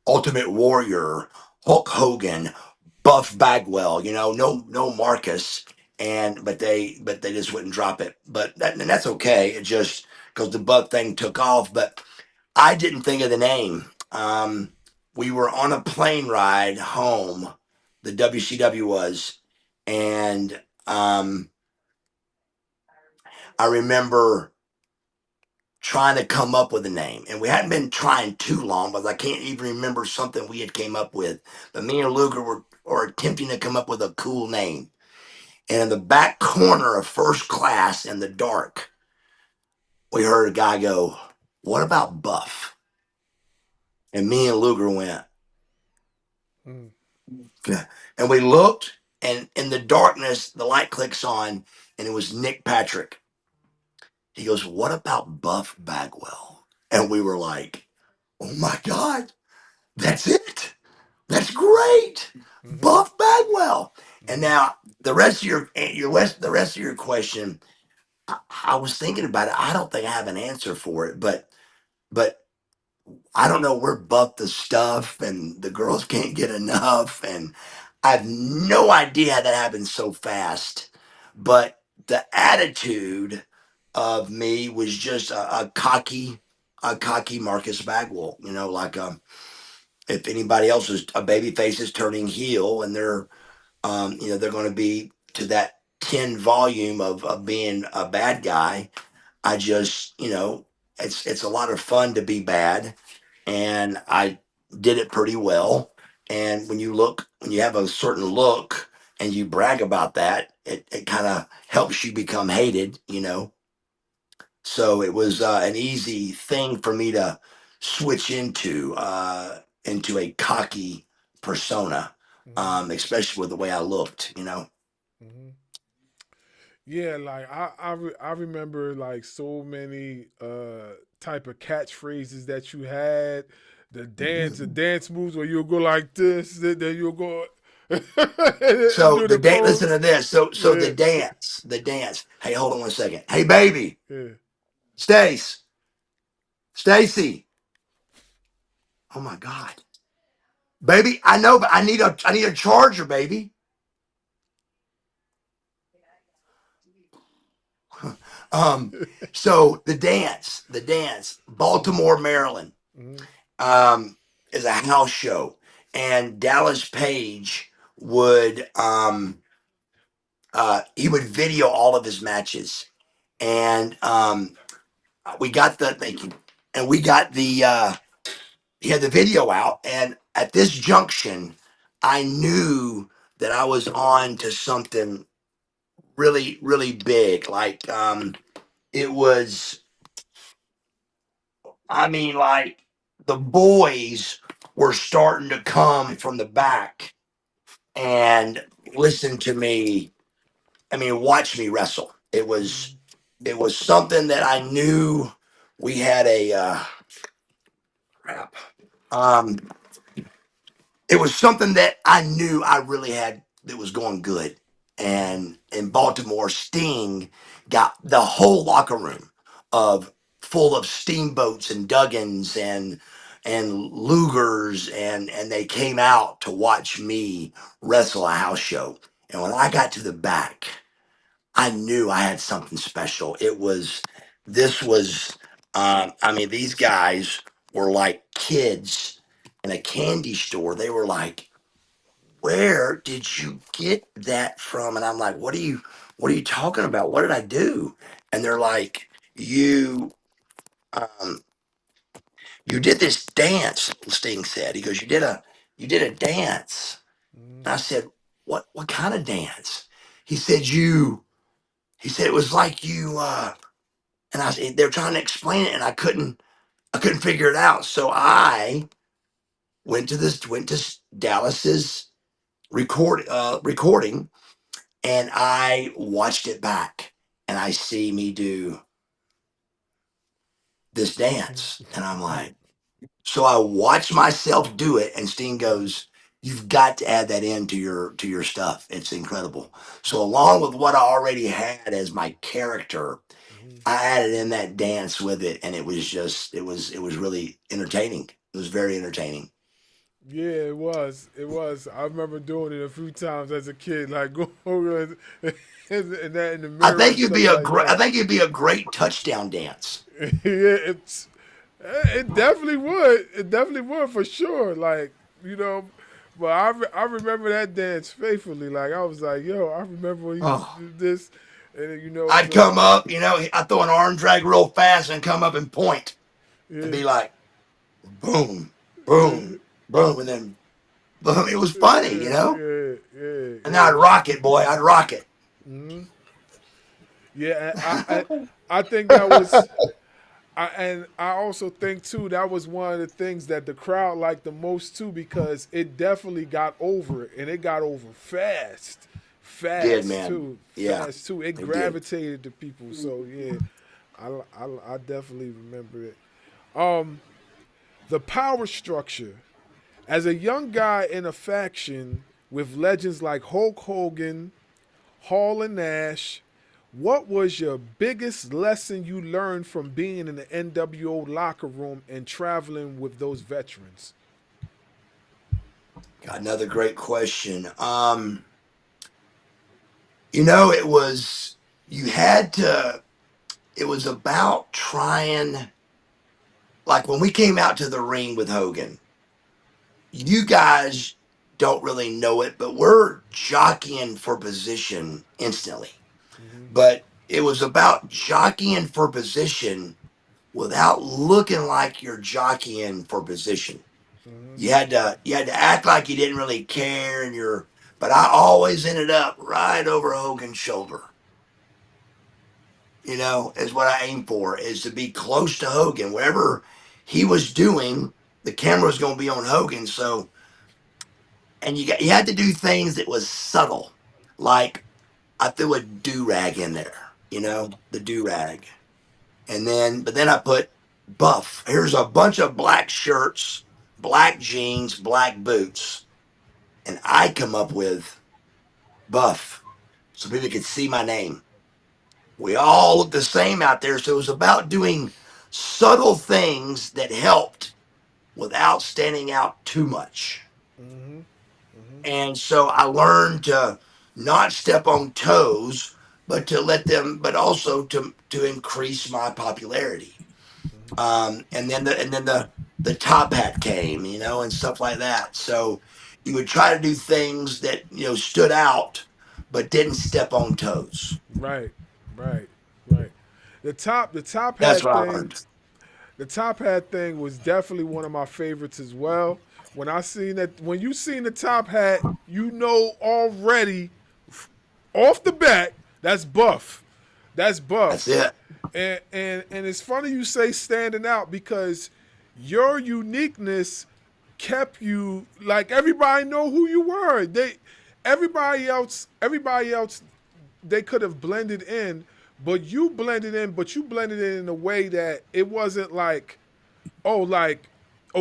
Ultimate Warrior, Hulk Hogan, Buff Bagwell. No Marcus, but they just wouldn't drop it. And that's okay. It just because the Buff thing took off, but I didn't think of the name. We were on a plane ride home. The WCW was, and I remember trying to come up with a name, and we hadn't been trying too long, but I can't even remember something we had came up with. But me and Luger were attempting to come up with a cool name. And in the back corner of first class in the dark, we heard a guy go, "What about Buff?" And me and Luger went, "Yeah." And we looked, and in the darkness, the light clicks on, and it was Nick Patrick. He goes, "What about Buff Bagwell?" And we were like, "Oh my God, that's it. That's great. Buff Bagwell." And now the rest of your question, I was thinking about it. I don't think I have an answer for it, but I don't know. We're buff the stuff, and the girls can't get enough, and I have no idea how that happened so fast. But the attitude of me was just a cocky Marcus Bagwell. Like if anybody else is a baby face is turning heel, and they're going to be to that 10 volume of being a bad guy. I just, it's a lot of fun to be bad, and I did it pretty well. And when you have a certain look and you brag about that, it kind of helps you become hated. So it was an easy thing for me to switch into a cocky persona, Hmm. especially with the way I looked. Hmm. Yeah, like I remember like so many type of catchphrases that you had. The dance moves where you'll go like this, then you'll go and So do the the dance. Listen pose. to this. So Yeah, the dance. Hey, hold on 1 second. Hey, baby, yeah. Stace, Stacy. Oh my God, baby. I know, but I need a charger, baby. Um. So the dance, Baltimore, Maryland, Hmm. um, is a house show, and Dallas Page he would video all of his matches, and we got the thank you, and we got he had the video out, and at this junction, I knew that I was on to something really, really big. Like it was, I mean, like the boys were starting to come from the back and listen to me. I mean, watch me wrestle. It was something that I knew we had a crap. Um, it was something that I knew I really had that was going good. Hmm. And in Baltimore, Sting got the whole locker room of full of steamboats and Duggins and Lugers, and they came out to watch me wrestle a house show. And when I got to the back, I knew I had something special. This was, I mean, these guys were like kids in a candy store. They were like, "Where did you get that from?" And I'm like, what are you talking about? What did I do?" And they're like, um, you did this dance, Sting said. He goes, you did a dance. Hmm. And I said, what kind of dance? He said, he said, it was like you, and they're trying to explain it, and I couldn't figure it out. So I went to Dallas's recording, and I watched it back, and I see me do this dance, and I'm like, so I watched myself do it, and Steen goes, "You've got to add that into your stuff. It's incredible." So along with what I already had as my character, Hmm. I added in that dance with it, and it was really entertaining. It was very entertaining. Yeah, it was. It was. I remember doing it a few times as a kid, like going and that in the I mirror think and it'd stuff be a like great. I that. think it'd be a great touchdown dance. Yeah, it definitely would. It definitely would for sure. Like you know, but I remember that dance faithfully. Like I was like, yo, I remember when he used to Oh, do this, and I'd so come up, I throw an arm drag real fast and come up and point and yeah, be like, boom, yeah, boom, boom, and then boom. It was funny, yeah, yeah, and then I'd yeah. rock it, boy. I'd rock it. Hmm. Yeah, I think that was. And I also think too that was one of the things that the crowd liked the most too because it definitely got over and it got over fast, Did man? Yeah, fast too. It it did. gravitated to people. So yeah, I definitely remember it. Um, the power structure as a young guy in a faction with legends like Hulk Hogan, Hall and Nash, what was your biggest lesson you learned from being in the NWO locker room and traveling with those veterans? Got another great question. It was you had to. It was about trying. Like when we came out to the ring with Hogan, you guys don't really know it, but we're jockeying for position instantly. Hmm. But it was about jockeying for position without looking like you're jockeying for position. Hmm. You had to act like you didn't really care, but I always ended up right over Hogan's shoulder. is what I aim for, is to be close to Hogan. Whatever he was doing, the camera was going to be on Hogan. So, and you had to do things that was subtle, like I threw a do rag in there, the do rag, and but then I put Buff. Here's a bunch of black shirts, black jeans, black boots, and I come up with Buff, so people could see my name. We all look the same out there. So it was about doing subtle things that helped without standing out too much. And so I learned to not step on toes, but to let them, but also to increase my popularity. And then the top hat came, and stuff like that. So you would try to do things that stood out, but didn't step on toes. Right, right, right. The top That's hat what I thing. learned. The top hat thing was definitely one of my favorites as well. When you seen the top hat, you know already off the bat that's Buff. That's That's Buff. it. And it's funny you say standing out because your uniqueness kept you like everybody know who you were. Everybody else they could have blended in, but you blended in a way that it wasn't like, oh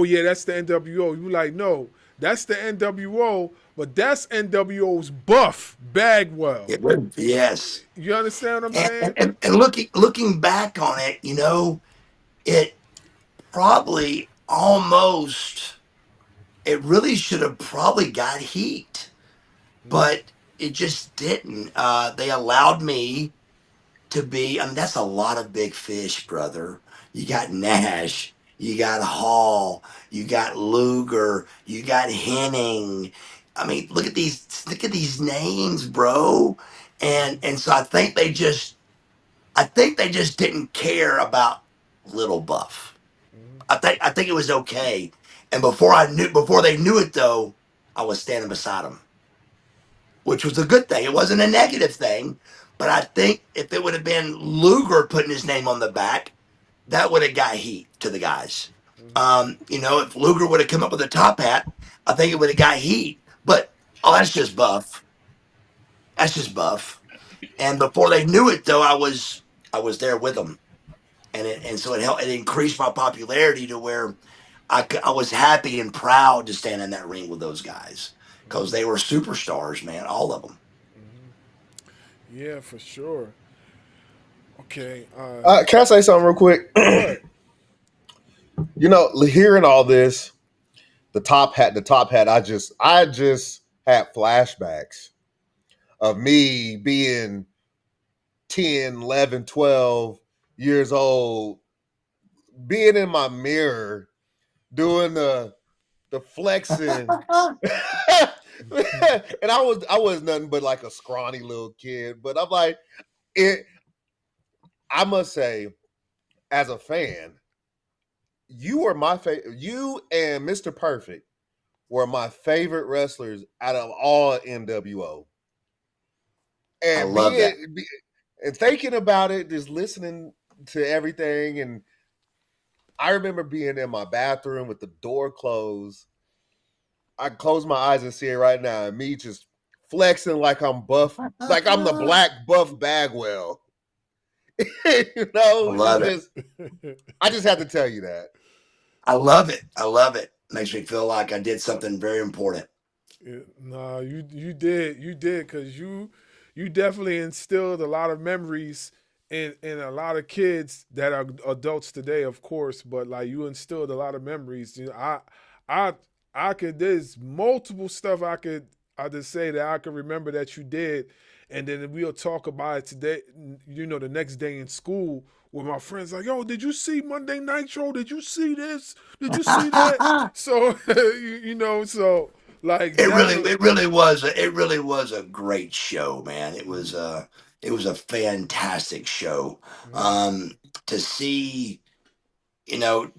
yeah, that's the NWO. You like, no, that's the NWO, but that's NWO's Buff Bagwell. Yes. You understand what I'm And, saying? and looking back on it, it probably almost it really should have probably got heat, but it just didn't. They allowed me to be. I mean, that's a lot of big fish, brother. You got Nash, you got Hall, you got Luger, you got Henning. I mean, look at these names, bro. And so I think they just didn't care about Little Buff. I think it was okay. And before they knew it though, I was standing beside them, which was a good thing. It wasn't a negative thing, but I think if it would have been Luger putting his name on the back, that would have got heat to the guys. If Luger would have come up with a top hat, I think it would have got heat. But that's just Buff. That's just Buff. And before they knew it, though, I was there with them, and so it helped. It increased my popularity to where I was happy and proud to stand in that ring with those guys because they were superstars, man, all of them. Yeah, for sure. Okay. Can I say something real quick? Go ahead. Hearing all this, the top hat, I just had flashbacks of me being 10, 11, 12 years old, being in my mirror, doing the flexing. And I was nothing but like a scrawny little kid. But I'm like, it I must say, as a fan, you were my favorite. You and Mr. Perfect were my favorite wrestlers out of all NWO. I And love that. and thinking about it, just listening to everything, and I remember being in my bathroom with the door closed. I close my eyes and see it right now, and me just flexing like I'm Buff, like I'm the Black Buff Bagwell. I love it. I just had to tell you that. I love it. I love it. Makes me feel like I did something very important. Yeah, nah, you did, cause you definitely instilled a lot of memories in a lot of kids that are adults today, of course. But like you instilled a lot of memories. I I could. There's multiple stuff I just say that I can remember that you did, and then we'll talk about it today. The next day in school. With my friends, like, yo, did you see Monday Nitro? Did you see this? Did you see that? So, so like It really, definitely. it really was, it really was a great show, man. It was a fantastic show. Um, to see,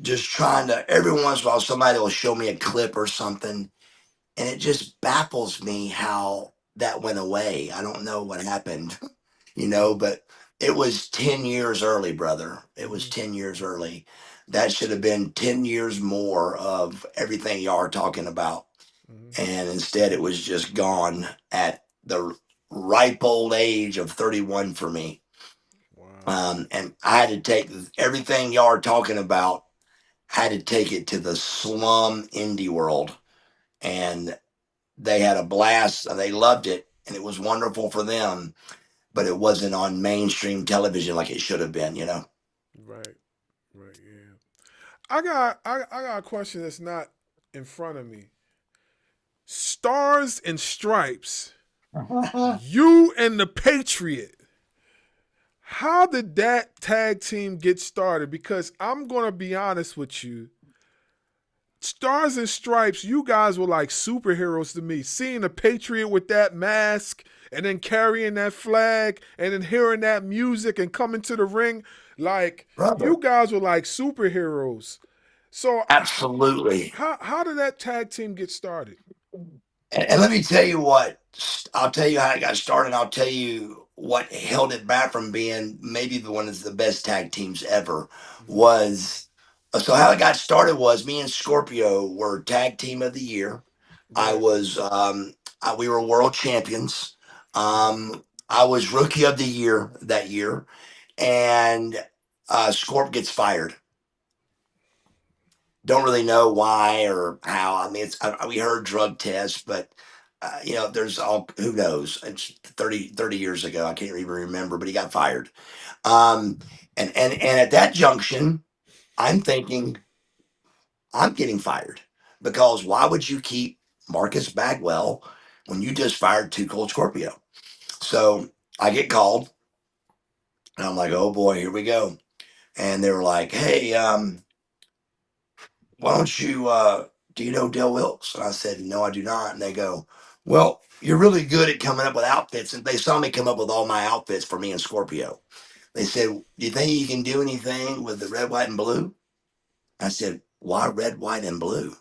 just trying to every once in a while somebody will show me a clip or something, and it just baffles me how that went away. I don't know what happened, but It was 10 years early, brother. It was Mm-hmm. 10 years early. That should have been 10 years more of everything y'all are talking about. Mm-hmm. And instead, it was just gone at the ripe old age of 31 for me. Wow. And I had to take everything y'all are talking about, I had to take it to the slum indie world. And they had a blast and they loved it. And it was wonderful for them, but it wasn't on mainstream television like it should have been, you know? Right. Right. Yeah. I got a question that's not in front of me. Stars and Stripes. You and the Patriot. How did that tag team get started? Because I'm gonna be honest with you. Stars and Stripes, you guys were like superheroes to me. Seeing the Patriot with that mask and then carrying that flag and then hearing that music and coming to the ring, like you Brother, guys were like superheroes. So absolutely. how did that tag team get started? And let me tell you what, I'll tell you how it got started. I'll tell you what held it back from being maybe the one of the best tag teams ever Mm-hmm. was. So how it got started was me and Scorpio were tag team of the year. I Right. was, we were world champions. Mm-hmm. I was rookie of the year that year, and Scorp gets fired. Don't really know why or how. I mean, we heard drug tests, but there's all who knows. It's 30 years ago. I can't even remember, but he got fired. Um, and at that junction, I'm thinking I'm getting fired because why would you keep Marcus Bagwell when you just fired Two Cold Scorpio? So I get called, and I'm like, oh boy, here we go. And they were like, hey, why don't you do you know Del Wilkes? And I said, no, I do not. And they go, well, you're really good at coming up with outfits. And they saw me come up with all my outfits for me and Scorpio. They said, do you think you can do anything with the red, white, and blue? I said, why red, white, and blue?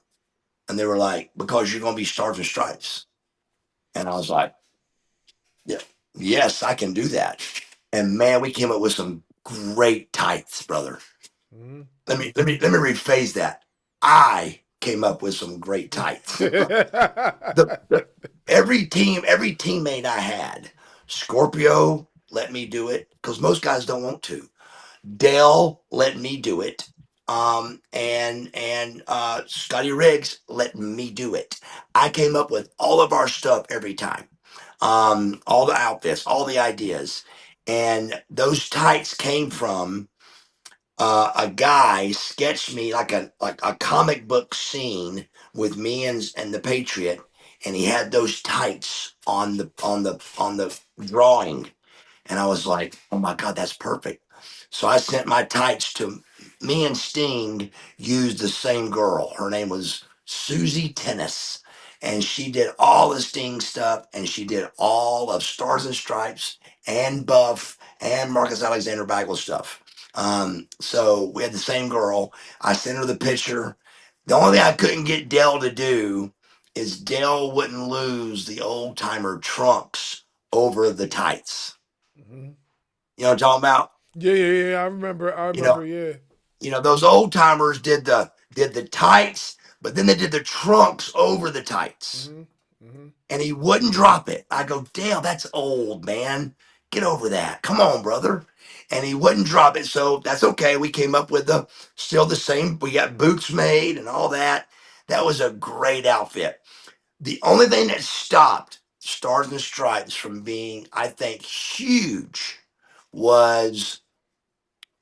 And they were like, because you're going to be stars and stripes. And I was like, yeah, yes, I can do that. And man, we came up with some great tights, brother. Mm-hmm. Let me rephrase that. I came up with some great tights. The every teammate I had, Scorpio let me do it because most guys don't want to. Dale let me do it. And Scotty Riggs let me do it. I came up with all of our stuff every time. All the outfits, all the ideas. And those tights came from a guy sketched me like a comic book scene with me and the Patriot, and he had those tights on the drawing, and I was like, oh my god, that's perfect. So I sent my tights to me and Sting used the same girl. Her name was Susie Tennis. And she did all the Sting stuff and she did all of Stars and Stripes and Buff and Marcus Alexander Bagwell stuff. So we had the same girl. I sent her the picture. The only thing I couldn't get Dell to do is Dell wouldn't lose the old timer trunks over the tights. Mm-hmm. You know what I'm talking about? Yeah, yeah, yeah. I remember. I You know, remember. Yeah. those old timers did the tights, but then they did the trunks over the tights, Mm-hmm. Mm-hmm. and he wouldn't drop it. I go, Dale, that's old, man. Get over that. Come on, brother. And he wouldn't drop it, so that's okay. We came up with the still the same. We got boots made and all that. That was a great outfit. The only thing that stopped Stars and Stripes from being, I think, huge was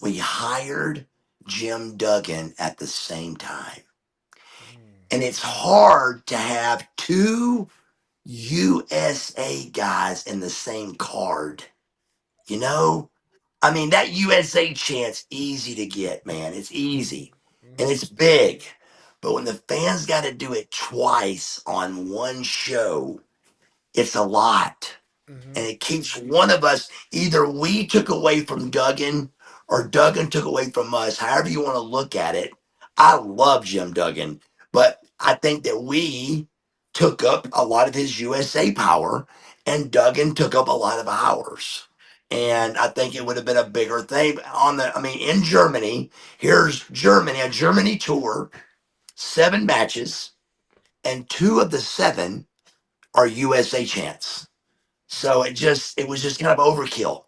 we hired Jim Duggan at the same time. And it's hard to have two USA guys in the same card. You know? I mean, that USA chant's easy to get, man. It's easy. And Mm-hmm. it's big. But when the fans got to do it twice on one show, it's a lot. Mm-hmm. And it keeps one of us, either we took away from Duggan or Duggan took away from us, however you want to look at it. I love Jim Duggan, but I think that we took up a lot of his USA power and Duggan took up a lot of ours. And I think it would have been a bigger thing in Germany. Here's Germany, a Germany tour, 7 matches, and 2 of the 7 are USA chants. So it was just kind of overkill,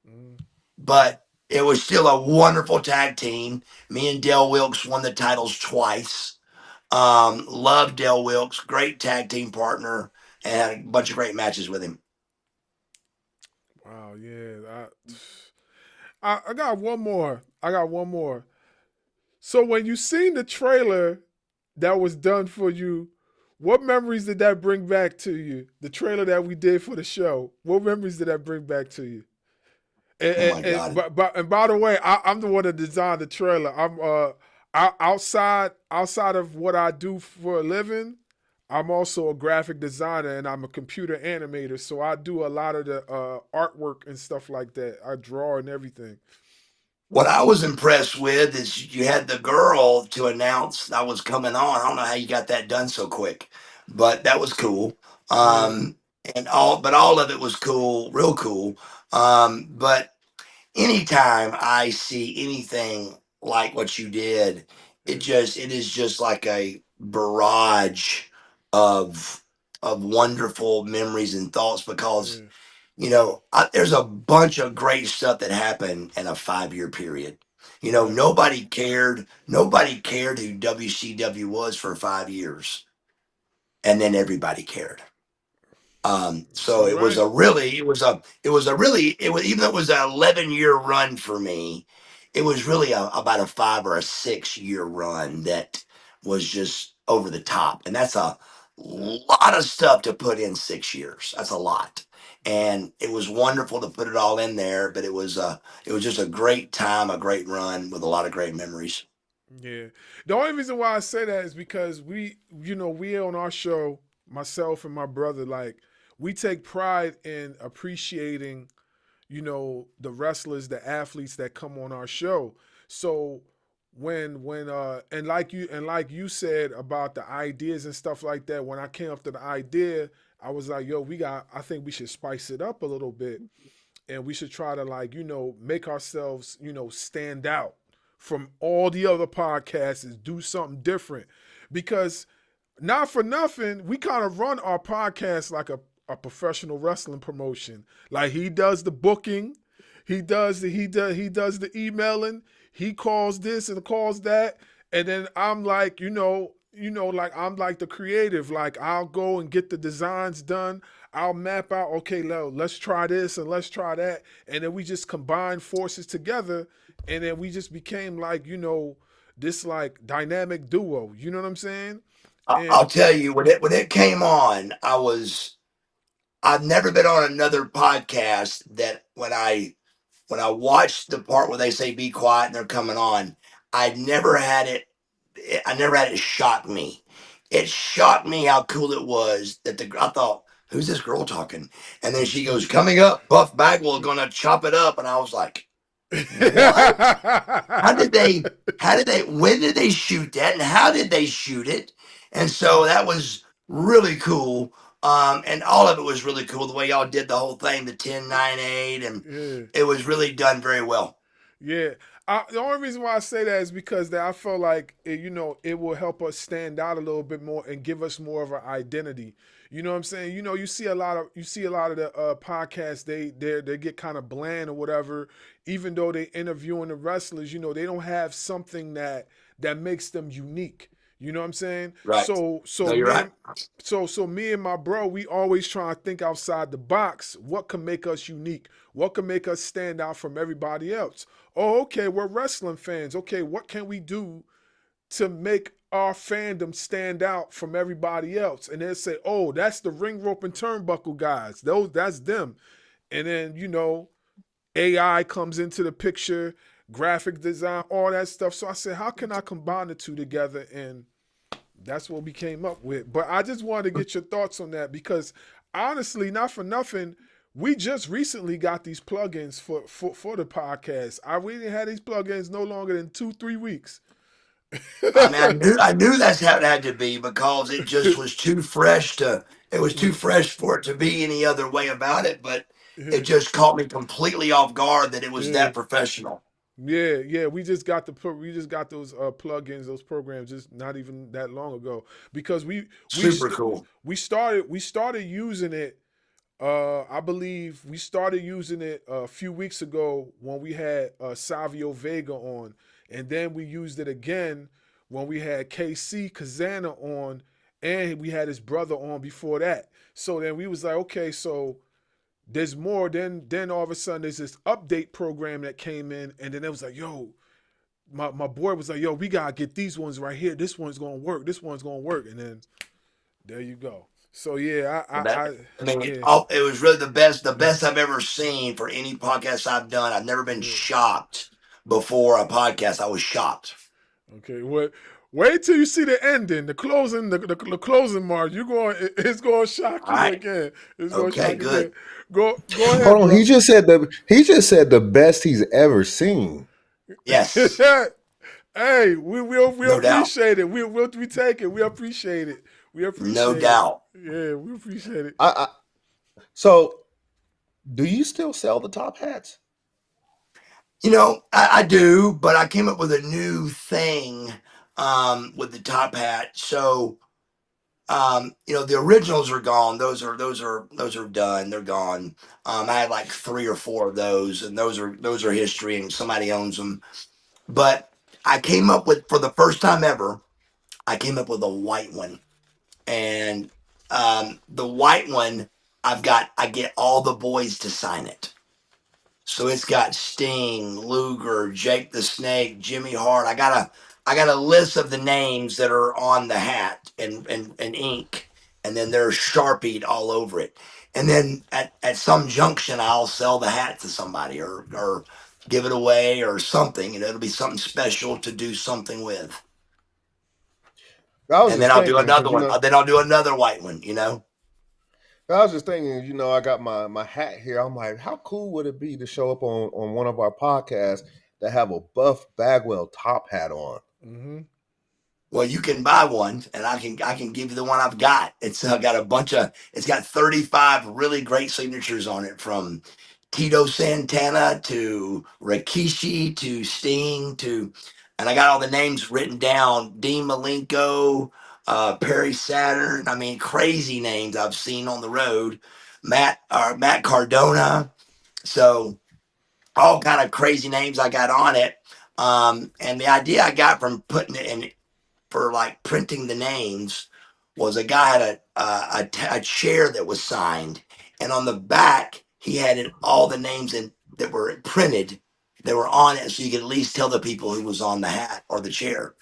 Mm, but it was still a wonderful tag team. Me and Del Wilkes won the titles twice. Love Del Wilkes, great tag team partner, and had a bunch of great matches with him. wow, yeah. I got one more. I got one more. So when you seen the trailer that was done for you, what memories did that bring back to you? The trailer that we did for the show. What memories did that bring back to you? Oh my God. And by the way, I'm the one that designed the trailer. Outside of what I do for a living, I'm also a graphic designer and I'm a computer animator. So I do a lot of the artwork and stuff like that. I draw and everything. What I was impressed with is you had the girl to announce I was coming on. I don't know how you got that done so quick, but that was cool. Yeah, But all of it was cool, real cool. But anytime I see anything like what you did, yeah, it is just like a barrage of wonderful memories and thoughts because yeah, there's a bunch of great stuff that happened in a 5-year period. yeah. Nobody cared who WCW was for 5 years, and then everybody cared. So You're right. even though it was an 11-year run for me, it was really about a 5 or a 6 year run that was just over the top. And that's a lot of stuff to put in 6 years. That's a lot. And it was wonderful to put it all in there, but it was just a great time, a great run with a lot of great memories. Yeah. The only reason why I say that is because we on our show, myself and my brother, like we take pride in appreciating, the wrestlers, the athletes that come on our show. So when and like you said about the ideas and stuff like that, when I came up to the idea, I was like, yo, I think we should spice it up a little bit and we should try to like make ourselves stand out from all the other podcasts and do something different because not for nothing we kind of run our podcast like a professional wrestling promotion. Like he does the booking, he does the emailing, he calls this and calls that, and then I'm like like I'm like the creative. Like I'll go and get the designs done. I'll map out, okay, let's try this and let's try that. And then we just combine forces together. And then we just became like, this like dynamic duo. You know what I'm saying? I'll And tell you when it came on, I've never been on another podcast that when I watched the part where they say be quiet and they're coming on, I never had it I never had it shock me. It shocked me how cool it was that I thought, who's this girl talking? And then she goes, coming up, Buff Bagwell gonna chop it up. And I was like, what? When did they shoot that? And how did they shoot it? And so that was really cool. And all of it was really cool. The way y'all did the whole thing, the 10-9-8, and yeah. it was really done very well. Yeah. The only reason why I say that is because that I felt like it will help us stand out a little bit more and give us more of an identity. You know what I'm saying? You see a lot of the podcasts. They get kind of bland or whatever. Even though they interviewing the wrestlers, they don't have something that makes them unique. You know what I'm saying? Right. So No, so you're me right. and so me and my bro, we always try to think outside the box. What can make us unique? What can make us stand out from everybody else? Oh, okay, we're wrestling fans. Okay, what can we do to make our fandom stand out from everybody else? And then say, oh, that's the ring rope and turnbuckle guys. That's them. And then, AI comes into the picture, graphic design, all that stuff. So I said, how can I combine the two together? And that's what we came up with. But I just wanted to get your thoughts on that because honestly, not for nothing, we just recently got these plugins for the podcast. We didn't have these plugins no longer than 2-3 weeks. I mean, I knew that's how it had to be because it just was too fresh it was too fresh for it to be any other way about it. But it just caught me completely off guard that it was Yeah. that professional. Yeah. We just got those plugins, those programs, just not even that long ago because Super cool. we started using it. I believe we started using it a few weeks ago when we had Savio Vega on, and then we used it again when we had KC Kazana on, and we had his brother on before that. So then we was like, okay, so there's more. Then all of a sudden there's this update program that came in, and then it was like, yo, my boy was like, yo, we gotta get these ones right here. This one's gonna work. This one's gonna work, and then there you go. So yeah, That I mean, yeah, it was really the best I've ever seen for any podcast I've done. I've never been yeah. shocked before a podcast. I was shocked. Okay, wait till you see the ending, the closing, the closing mark. It's going to shock All you right. again. It's going to Okay. shock you again. Good. Go ahead, Hold on. bro. He just said the best he's ever seen. Yes. Hey, we No doubt. appreciate it. We take it. We appreciate it. We No appreciate it. doubt. Yeah, we appreciate it. So, do you still sell the top hats? I do, but I came up with a new thing with the top hat. So the originals are gone. Those are done. They're gone. I had like 3 or 4 of those, and those are history, and somebody owns them. But I came up with, for the first time ever, I came up with a white one, and the white one, I get all the boys to sign it. So it's got Sting, Luger, Jake the Snake, Jimmy Hart. I got a list of the names that are on the hat and ink, and then they're sharpied all over it. And then at some junction, I'll sell the hat to somebody or give it away or something. It'll be something special to do something with. I was And then just I'll do thinking another because one. Then I'll do another white one. I got my hat here. I'm like, how cool would it be to show up on one of our podcasts that have a Buff Bagwell top hat on? Mm-hmm. Well, you can buy one, and I can give you the one I've got. It's got it's got 35 really great signatures on it, from Tito Santana to Rikishi to Sting and I got all the names written down. Dean Malenko, Perry Saturn. I mean, crazy names I've seen on the road. Matt Cardona. So all kind of crazy names I got on it. And the idea I got from putting it in, for like printing the names, was a guy had a chair that was signed, and on the back he had all the names that were printed that were on it, so you could at least tell the people who was on the hat or the chair.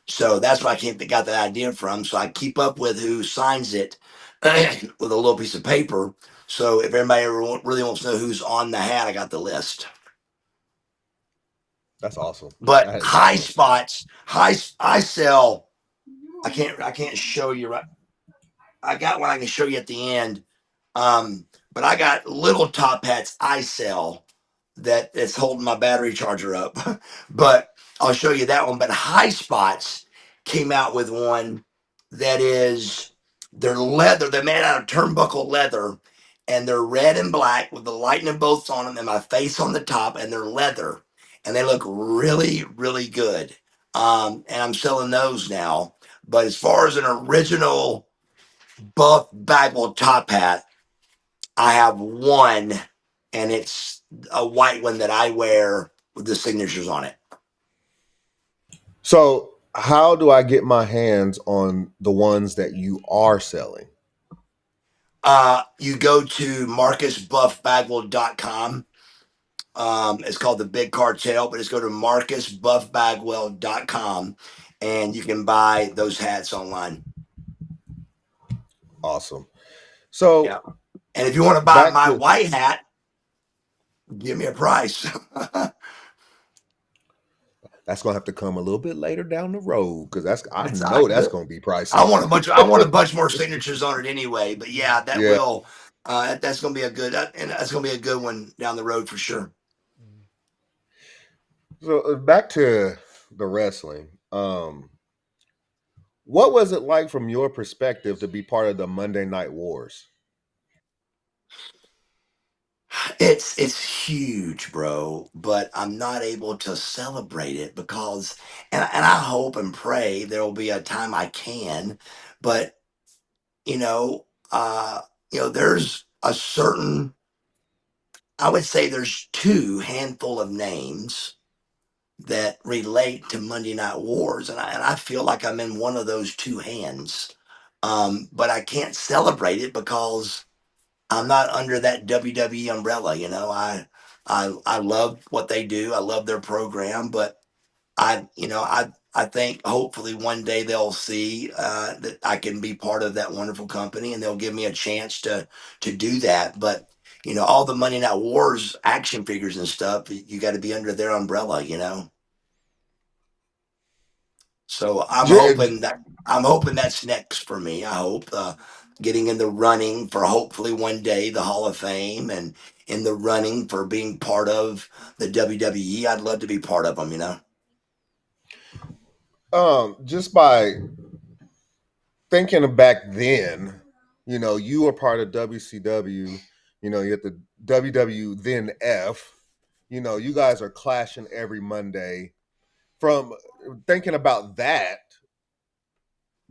So that's where got that idea from. So I keep up with who signs it with a little piece of paper. So if everybody ever really wants to know who's on the hat, I got the list. That's awesome. But That is high awesome. spots, I sell. I can't show you right. I got one I can show you at the end. But I got little top hats I sell that's holding my battery charger up. But I'll show you that one. But High Spots came out with one that is, they're leather. They're made out of turnbuckle leather, and they're red and black with the lightning bolts on them and my face on the top, and they're leather, and they look really, really good. And I'm selling those now. But as far as an original Buff Bagwell top hat, I have one, and it's a white one that I wear with the signatures on it. So, how do I get my hands on the ones that you are selling? You go to marcusbuffbagwell.com. It's called the Big Cartel, but just go to marcusbuffbagwell.com, and you can buy those hats online. Awesome. So, Yeah. And if you want to buy back my to white hat, give me a price. that's gonna have to come a little bit later down the road because I That's know that's gonna be pricey. I want a bunch more signatures on it anyway. But yeah, that Yeah. will that's gonna be a good and that's gonna be a good one down the road for sure. So back to the wrestling. What was it like from your perspective to be part of the Monday Night Wars? It's huge, bro, but I'm not able to celebrate it because, and I hope and pray there will be a time I can, but you know, uh, there's a certain, I would say there's two handful of names that relate to Monday Night Wars, and I feel like I'm in one of those two hands, but I can't celebrate it because I'm not under that WWE umbrella. I love what they do. I love their program, but I think hopefully one day they'll see that I can be part of that wonderful company, and they'll give me a chance to do that. But all the Monday Night Wars action figures and stuff, you got to be under their umbrella. So I'm hoping that's next for me. I hope getting in the running for hopefully one day the Hall of Fame, and in the running for being part of the WWE. I'd love to be part of them. Just by thinking of back then, you were part of WCW, you had the WW then F, you guys are clashing every Monday. From thinking about that,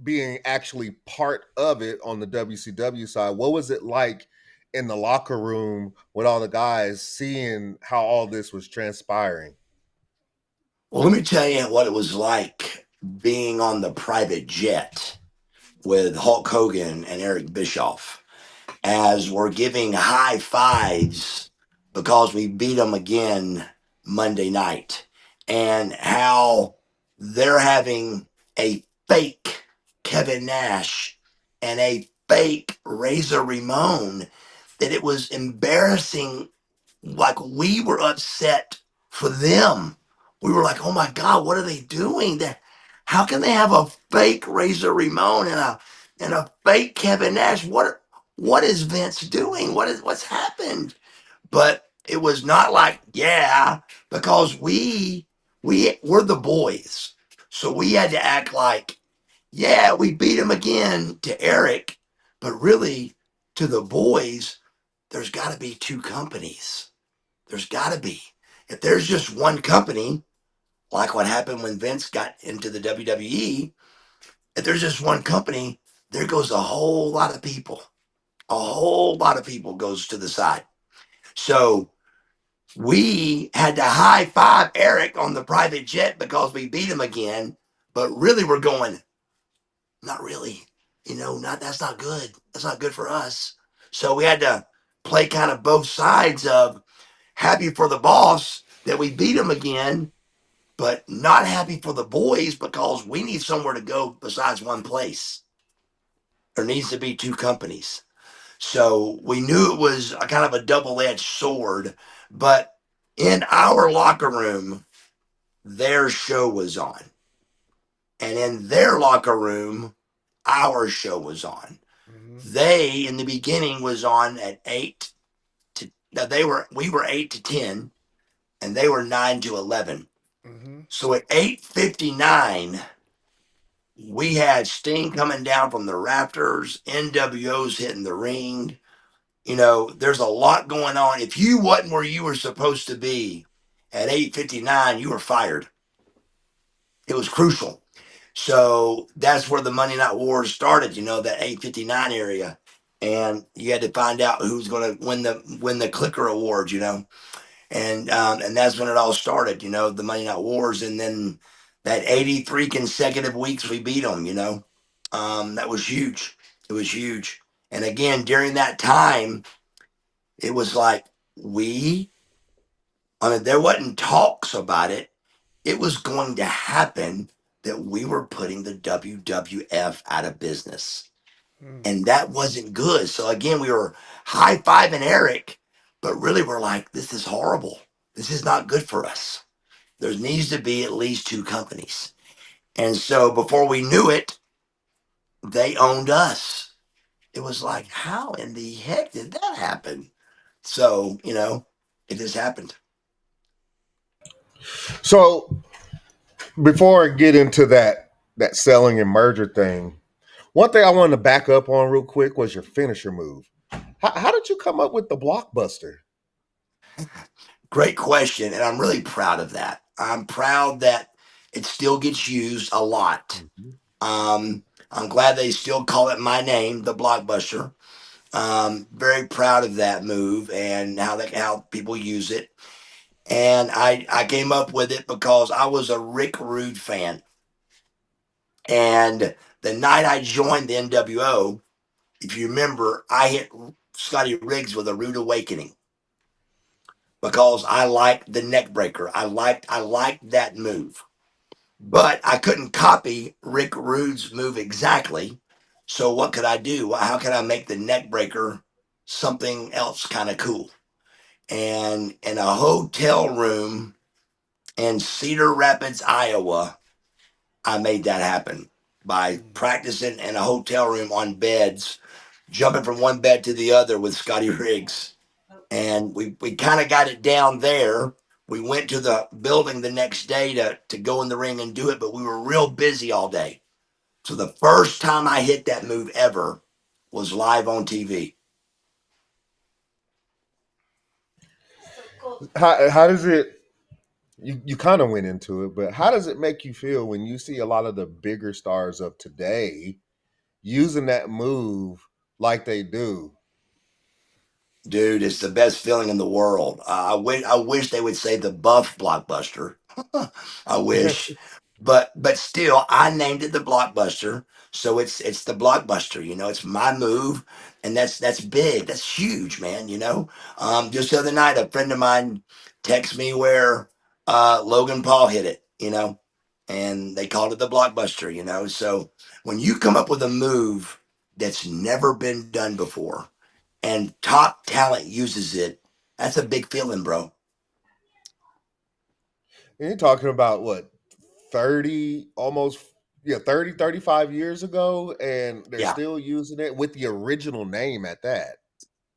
being actually part of it on the WCW side, what was it like in the locker room with all the guys seeing how all this was transpiring? Well, let me tell you what it was like being on the private jet with Hulk Hogan and Eric Bischoff, as we're giving high fives because we beat them again Monday night, and how they're having a fake Kevin Nash and a fake Razor Ramon, that it was embarrassing. Like, we were upset for them. We were like, oh my God, what are they doing? How can they have a fake Razor Ramon and a fake Kevin Nash? What is Vince doing? What's happened? But it was not like, yeah, because we're the boys. So we had to act like, yeah, we beat him again to Eric, but really to the boys, there's got to be two companies. There's got to be. If there's just one company, like what happened when Vince got into the WWE, if there's just one company, there goes a whole lot of people. A whole lot of people goes to the side. So we had to high five Eric on the private jet because we beat him again. But really, we're going, not really. Not that's not good. That's not good for us. So we had to play kind of both sides of happy for the boss that we beat him again, but not happy for the boys because we need somewhere to go besides one place. There needs to be two companies. So we knew it was a kind of a double-edged sword, but in our locker room, their show was on. And in their locker room, our show was on. They, in the beginning, was on at 8 to, now we were 8 to 10, and they were 9 to 11. So at 8:59, we had steam coming down from the rafters, NWO's hitting the ring. There's a lot going on. If you wasn't where you were supposed to be at 8:59, you were fired. It was crucial. So that's where the Monday Night Wars started, that 8:59 area. And you had to find out who's going to win the Clicker Awards. And that's when it all started, the Monday Night Wars, and then that 83 consecutive weeks we beat them. That was huge. It was huge. And again, during that time, it was like there wasn't talks about it. It was going to happen, that we were putting the WWF out of business. And that wasn't good. So again, we were high-fiving Eric, but really we're like, this is horrible. This is not good for us. There needs to be at least two companies. And so before we knew it, they owned us. It was like, how in the heck did that happen? So, it just happened. So before I get into that selling and merger thing, one thing I wanted to back up on real quick was your finisher move. How did you come up with the blockbuster? Great question, and I'm really proud of that. I'm proud that it still gets used a lot. Mhm. I'm glad they still call it my name, the Blockbuster. Very proud of that move and how people use it. And I came up with it because I was a Rick Rude fan. And the night I joined the NWO, if you remember, I hit Scotty Riggs with a rude awakening because I liked the neck breaker. I liked that move. But I couldn't copy Rick Rude's move exactly. So what could I do? How could I make the neck breaker something else kind of cool? And in a hotel room in Cedar Rapids, Iowa, I made that happen by practicing in a hotel room on beds, jumping from one bed to the other with Scotty Riggs. And we kind of got it down there. We went to the building the next day to go in the ring and do it, but we were real busy all day. So the first time I hit that move ever was live on TV. How does it? You kind of went into it, but how does it make you feel when you see a lot of the bigger stars of today using that move like they do? Dude, it's the best feeling in the world. I wish they would say the Buff Blockbuster. I wish, but still, I named it the Blockbuster, so it's the Blockbuster. It's my move, and that's big. That's huge, man. Just the other night, a friend of mine texted me where Logan Paul hit it. And they called it the Blockbuster. So when you come up with a move that's never been done before and top talent uses it, that's a big feeling, bro. And you're talking about what, 30, almost, yeah, 30, 35 years ago, and they're Yeah. still using it with the original name at that.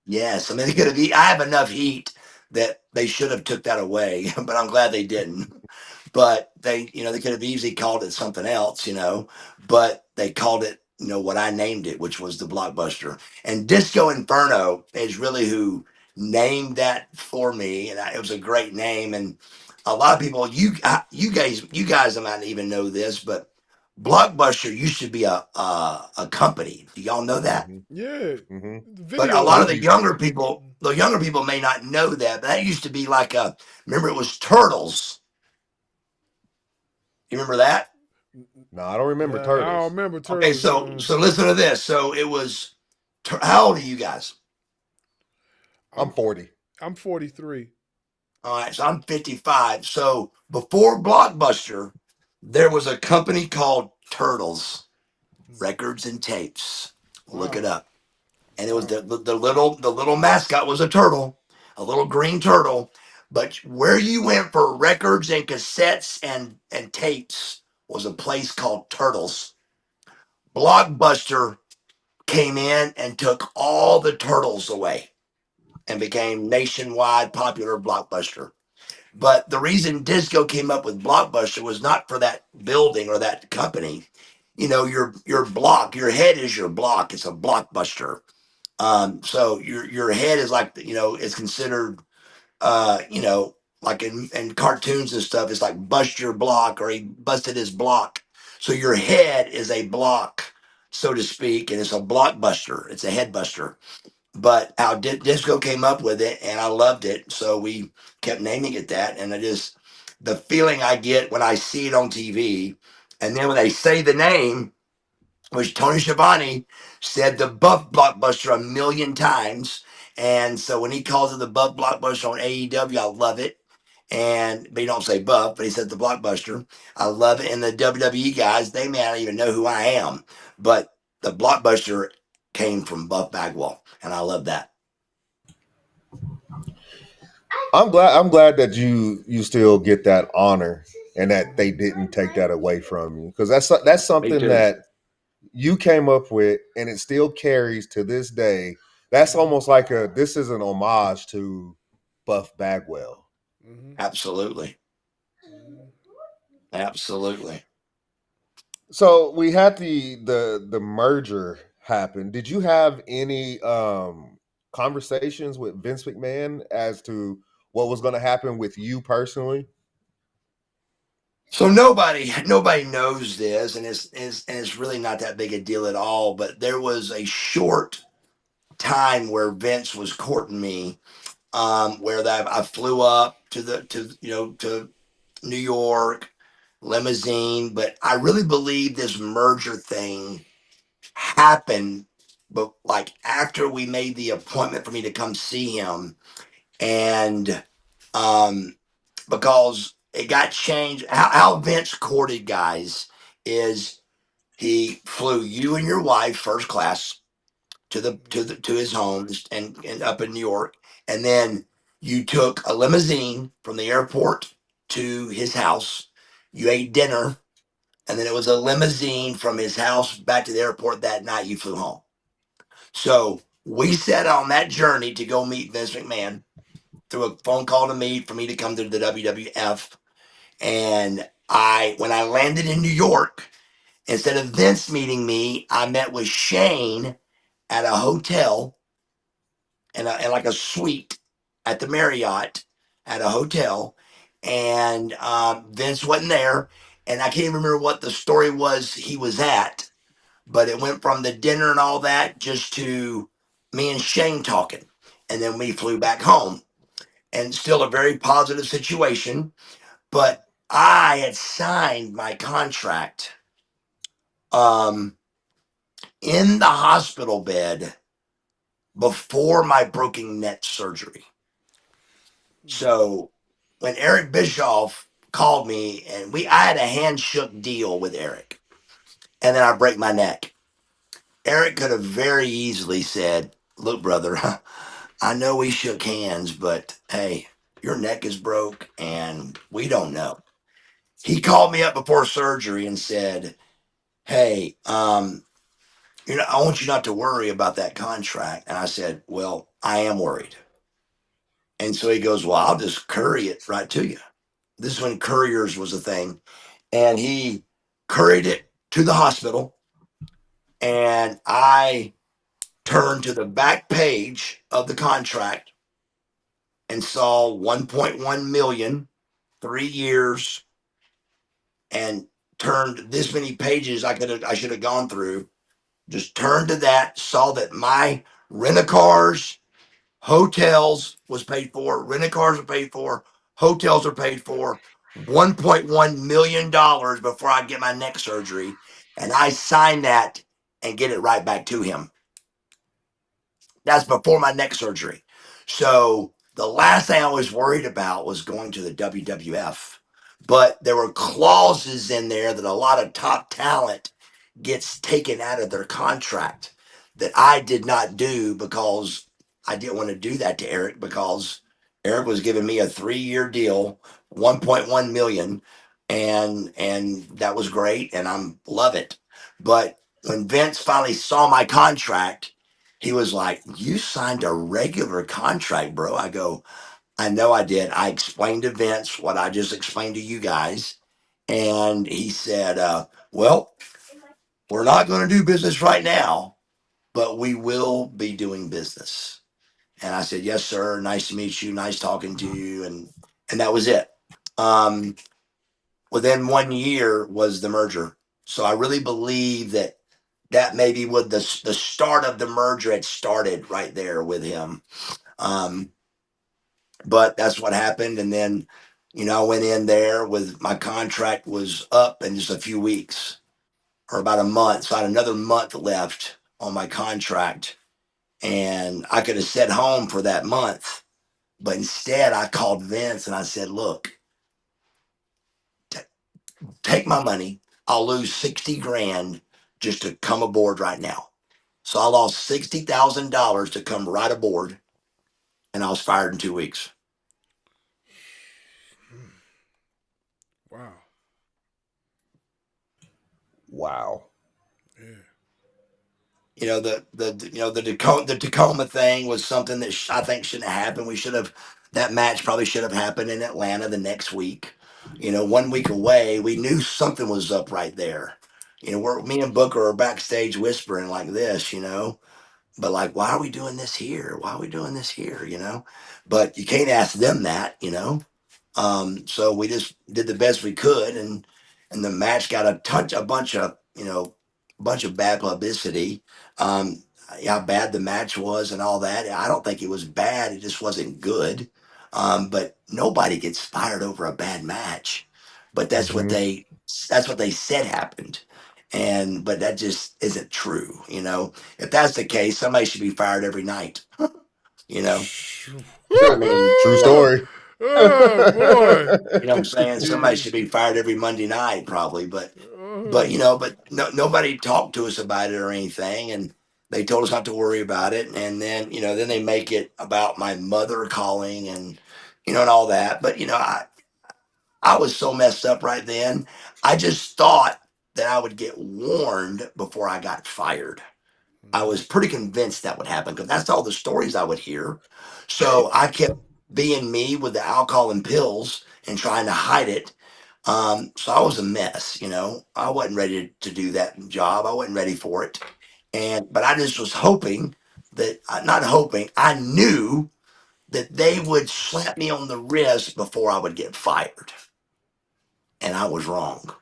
Yes. I mean, they could have. I have enough heat that they should have took that away, but I'm glad they didn't. But they could have easily called it something else, but they called it, what I named it, which was the Blockbuster. And Disco Inferno is really who named that for me, and it was a great name. And a lot of people, you guys might not even know this, but Blockbuster used to be a company. Do y'all know that? Hmm. Yeah, Hmm. the But a video lot of Movie. the younger people may not know that. But that used to be like remember it was Turtles. You remember that? No, I don't remember Yeah, I don't Turtles. remember Okay, Turtles. so listen to this. So it was. How old are you guys? I'm I'm 40. I'm 43. All right, so I'm 55. So before Blockbuster, there was a company called Turtles Records and Tapes. Look it Wow, up. And it was wow. the little mascot was a turtle, a little green turtle. But where you went for records and cassettes and tapes was a place called Turtles. Blockbuster came in and took all the turtles away and became nationwide popular Blockbuster. But the reason Disco came up with Blockbuster was not for that building or that company. Your block, your head is your block. It's a blockbuster. So your head is like it's considered like in cartoons and stuff, it's like bust your block or he busted his block. So your head is a block, so to speak, and it's a blockbuster. It's a head buster. But how Disco came up with it, and I loved it, so we kept naming it that. And the feeling I get when I see it on TV, and then when they say the name, which Tony Schiavone said the Buff Blockbuster a million times. And so when he calls it the Buff Blockbuster on AEW, I love it. But he don't say Buff, but he said the Blockbuster. I love it. And the WWE guys, they may not even know who I am, but the Blockbuster came from Buff Bagwell, and I love that. I'm glad that you still get that honor and that they didn't take that away from you, because that's Me something too. that you came up with and it still carries to this day. That's almost like this is an homage to Buff Bagwell. Hmm. Absolutely. Absolutely. So we had the merger happen. Did you have any conversations with Vince McMahon as to what was going to happen with you personally? So nobody knows this, and it's really not that big a deal at all. But there was a short time where Vince was courting me, where that I flew up to New York, limousine. But I really believe this merger thing happened, but like after we made the appointment for me to come see him, and um, because it got changed. How Vince courted guys is he flew you and your wife first class to his home and up in New York, and then you took a limousine from the airport to his house. You ate dinner, and then it was a limousine from his house back to the airport that night. You flew home. So we set on that journey to go meet Vince McMahon through a phone call to me for me to come to the WWF. And when I landed in New York, instead of Vince meeting me, I met with Shane at a hotel in like a suite at the Marriott at a hotel. And Vince wasn't there. And I can't even remember what the story was he was at, but it went from the dinner and all that just to me and Shane talking. And then we flew back home, and still a very positive situation. But I had signed my contract um, in the hospital bed before my broken neck surgery. So when Eric Bischoff called me, and I had a handshook deal with Eric, and then I break my neck. Eric could have very easily said, "Look, brother, I know we shook hands, but hey, your neck is broke and we don't know." He called me up before surgery and said, "Hey, I want you not to worry about that contract." And I said, "Well, I am worried." And so he goes, "Well, I'll just courier it right to you." This is when couriers was a thing. And he couriered it to the hospital. And I turned to the back page of the contract and saw 1.1 million, 3 years, and turned this many pages I should have gone through. Just turned to that, saw that my rent a cars, hotels was paid for, rent a cars are paid for, hotels are paid for, $1.1 million before I get my neck surgery. And I signed that and get it right back to him. That's before my neck surgery. So the last thing I was worried about was going to the WWF. But there were clauses in there that a lot of top talent gets taken out of their contract that I did not do, because I didn't want to do that to Eric, because Eric was giving me a 3-year deal, 1.1 million, and that was great, and I'm love it. But when Vince finally saw my contract, he was like, "You signed a regular contract, bro." I go, "I know I did." I explained to Vince what I just explained to you guys. And he said, "Well, we're not going to do business right now, but we will be doing business." And I said, "Yes, sir. Nice to meet you. Nice talking to you." And that was it. Um, Within 1 year was the merger. So I really believe that maybe with the start of the merger had started right there with him. Um, but that's what happened. And then, I went in there with my contract was up in just a few weeks, or about a month. So I had another month left on my contract, and I could have sat home for that month. But instead, I called Vince and I said, "Look, t- take my money. I'll lose 60 grand just to come aboard right now." So I lost $60,000 to come right aboard, and I was fired in 2 weeks. Wow. Wow. Yeah. The Tacoma thing was something that I think shouldn't have happened. That match probably should have happened in Atlanta the next week. 1 week away, we knew something was up right there. Me and Booker are backstage whispering like this. But like, why are we doing this here? Why are we doing this here? But you can't ask them that. So we just did the best we could, and the match got a bunch of bad publicity. Um, how bad the match was and all that. I don't think it was bad. It just wasn't good. But nobody gets fired over a bad match. But Hmm. that's what they said happened. But that just isn't true. If that's the case, somebody should be fired every night. You know, I mean, True story. Oh boy. You know what I'm saying? Somebody should be fired every Monday night, probably. But no, nobody talked to us about it or anything, and they told us not to worry about it. And then they make it about my mother calling and all that. But I was so messed up right then. I just thought that I would get warned before I got fired. I was pretty convinced that would happen because that's all the stories I would hear. So I kept being me with the alcohol and pills and trying to hide it. So I was a mess. I wasn't ready to do that job. I wasn't ready for it. But I just was hoping that, not hoping, I knew that they would slap me on the wrist before I would get fired. And I was wrong.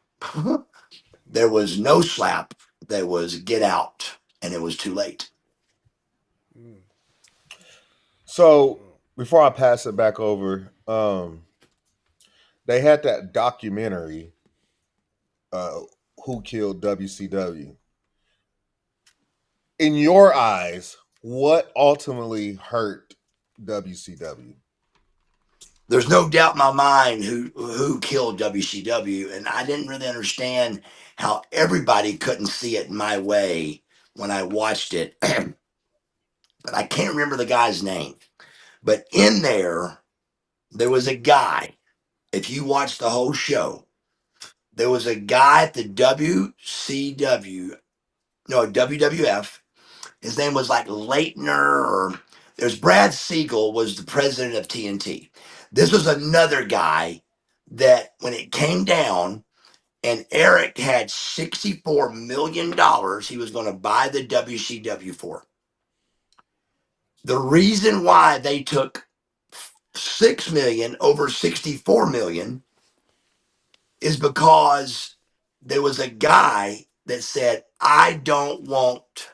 There was no slap. There was get out, and it was too late. So before I pass it back over, they had that documentary, uh, "Who Killed WCW." In your eyes, what ultimately hurt WCW? There's no doubt in my mind who killed WCW, and I didn't really understand how everybody couldn't see it my way when I watched it. But I can't remember the guy's name. But in there was a guy. If you watch the whole show, there was a guy at the WCW, no, WWF. His name was like Leitner, or there's Brad Siegel was the president of TNT. This was another guy that when it came down and Eric had $64 million he was going to buy the WCW for. The reason why they took 6 million over 64 million is because there was a guy that said, I don't want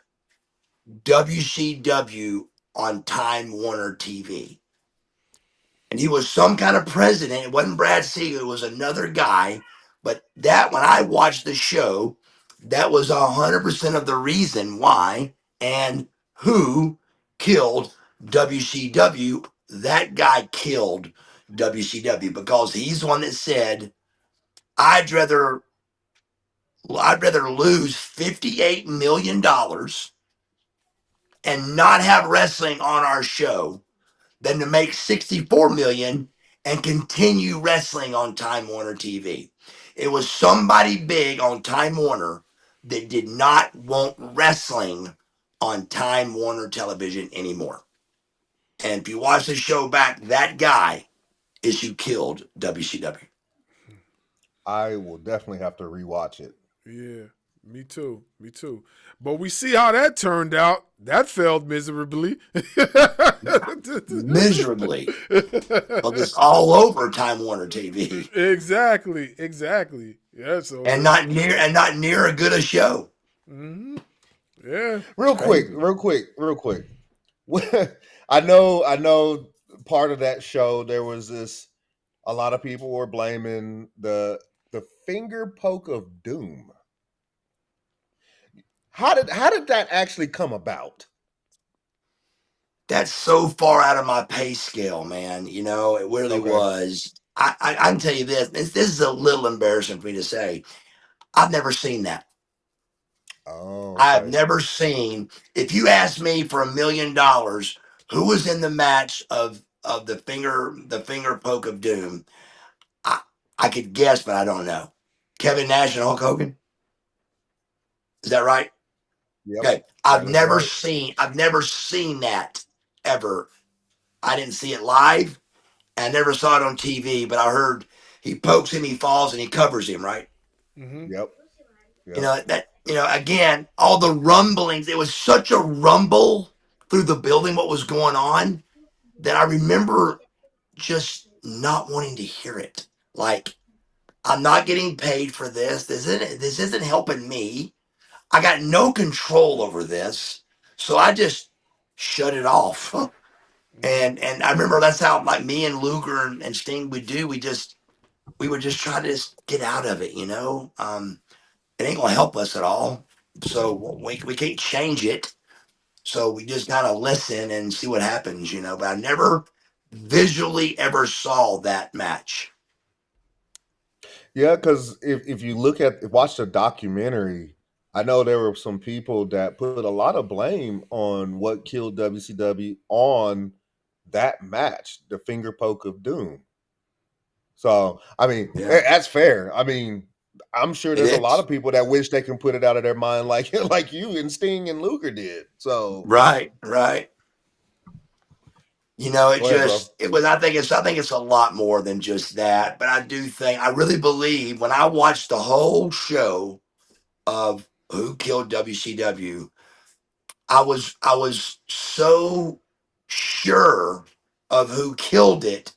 WCW on Time Warner TV. And he was some kind of president. It wasn't Brad Siegel, it was another guy. But that, when I watched the show, that was 100% of the reason why and who killed WCW. That guy killed WCW because he's the one that said, I'd rather lose $58 million and not have wrestling on our show than to make 64 million and continue wrestling on Time Warner TV. It was somebody big on Time Warner that did not want wrestling on Time Warner television anymore. And if you watch the show back, that guy is who killed WCW. I will definitely have to rewatch it. Yeah, me too. Me too. But we see how that turned out. That failed miserably. Miserably. Because it's all over Time Warner TV. Exactly. Exactly. Yeah. So. And not near a good a show. Mm-hmm. Yeah. Real quick, Crazy. real quick. I know. Part of that show, there was this. A lot of people were blaming the finger poke of doom. How did that actually come about? That's so far out of my pay scale, man. It really Okay. was. I can tell you this is a little embarrassing for me to say. I've never seen that. Oh, I have okay. never seen. If you asked me for $1 million, who was in the match of the finger poke of doom, I I could guess, but I don't know. Kevin Nash and Hulk Hogan. Is that right? Yep, Okay. I've that is never right. seen. I've never seen that ever. I didn't see it live. I never saw it on TV, but I heard he pokes him, he falls, and he covers him. Right? Mm-hmm. Yep, You yep. know that. again, all the rumblings, it was such a rumble through the building, what was going on, that I remember just not wanting to hear it. Like, I'm not getting paid for this. This isn't helping me. I got no control over this. So I just shut it off. And I remember that's how like me and Luger and Sting would do. We would just try to just get out of it. It ain't gonna help us at all. So we can't change it. So we just gotta listen and see what happens. But I never visually ever saw that match. Yeah, because if you watch the documentary, I know there were some people that put a lot of blame on what killed WCW on that match, the finger poke of doom. So, I mean, Yeah, that's fair. I mean, I'm sure it there's a lot is. of people that wish they can put it out of their mind like like you and Sting and Luger did. So, Right, right. It go ahead, bro. just it was. I think it's a lot more than just that. But I really believe when I watched the whole show of Who Killed WCW, I was so sure of who killed it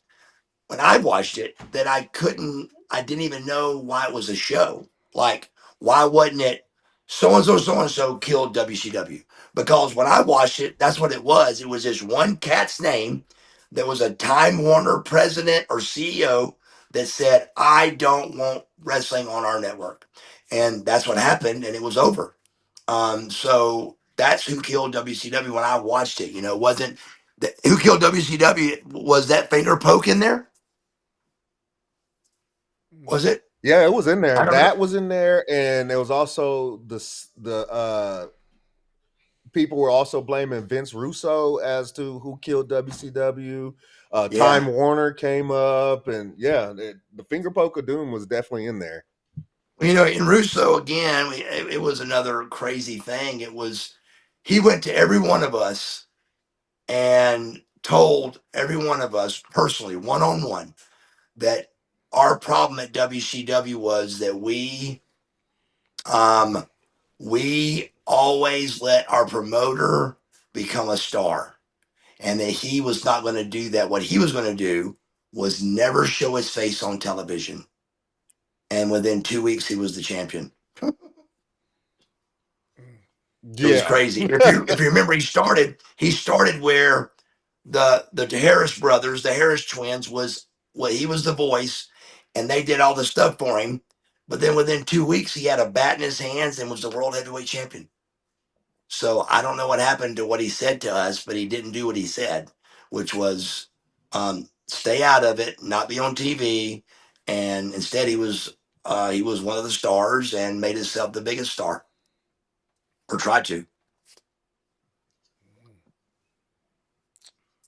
when I watched it that I didn't even know why it was a show. Like, why wasn't it so and so killed WCW? Because when I watched it, that's what it was. It was just one cat's name. There was a Time Warner president or CEO that said, I don't want wrestling on our network. And that's what happened, and it was over. So that's who killed WCW when I watched it. Wasn't who killed WCW? Was that finger poke in there? Was it? Yeah, it was in there. I don't know. That was in there, and there was also the people were also blaming Vince Russo as to who killed WCW. Time Yeah. Warner came up, and yeah, the finger poke of doom was definitely in there. In Russo again, it was another crazy thing. He went to every one of us and told every one of us personally, one on one, that our problem at WCW was that um, we always let our promoter become a star, and that he was not going to do that. What he was going to do was never show his face on television. And within 2 weeks, he was the champion. It was Yeah. crazy. If you remember, he started where the Harris brothers, the Harris twins, he was the voice, and they did all the stuff for him. But then within 2 weeks, he had a bat in his hands and was the world heavyweight champion. So I don't know what happened to what he said to us, but he didn't do what he said, which was stay out of it, not be on TV, and instead he was one of the stars and made himself the biggest star, or tried to.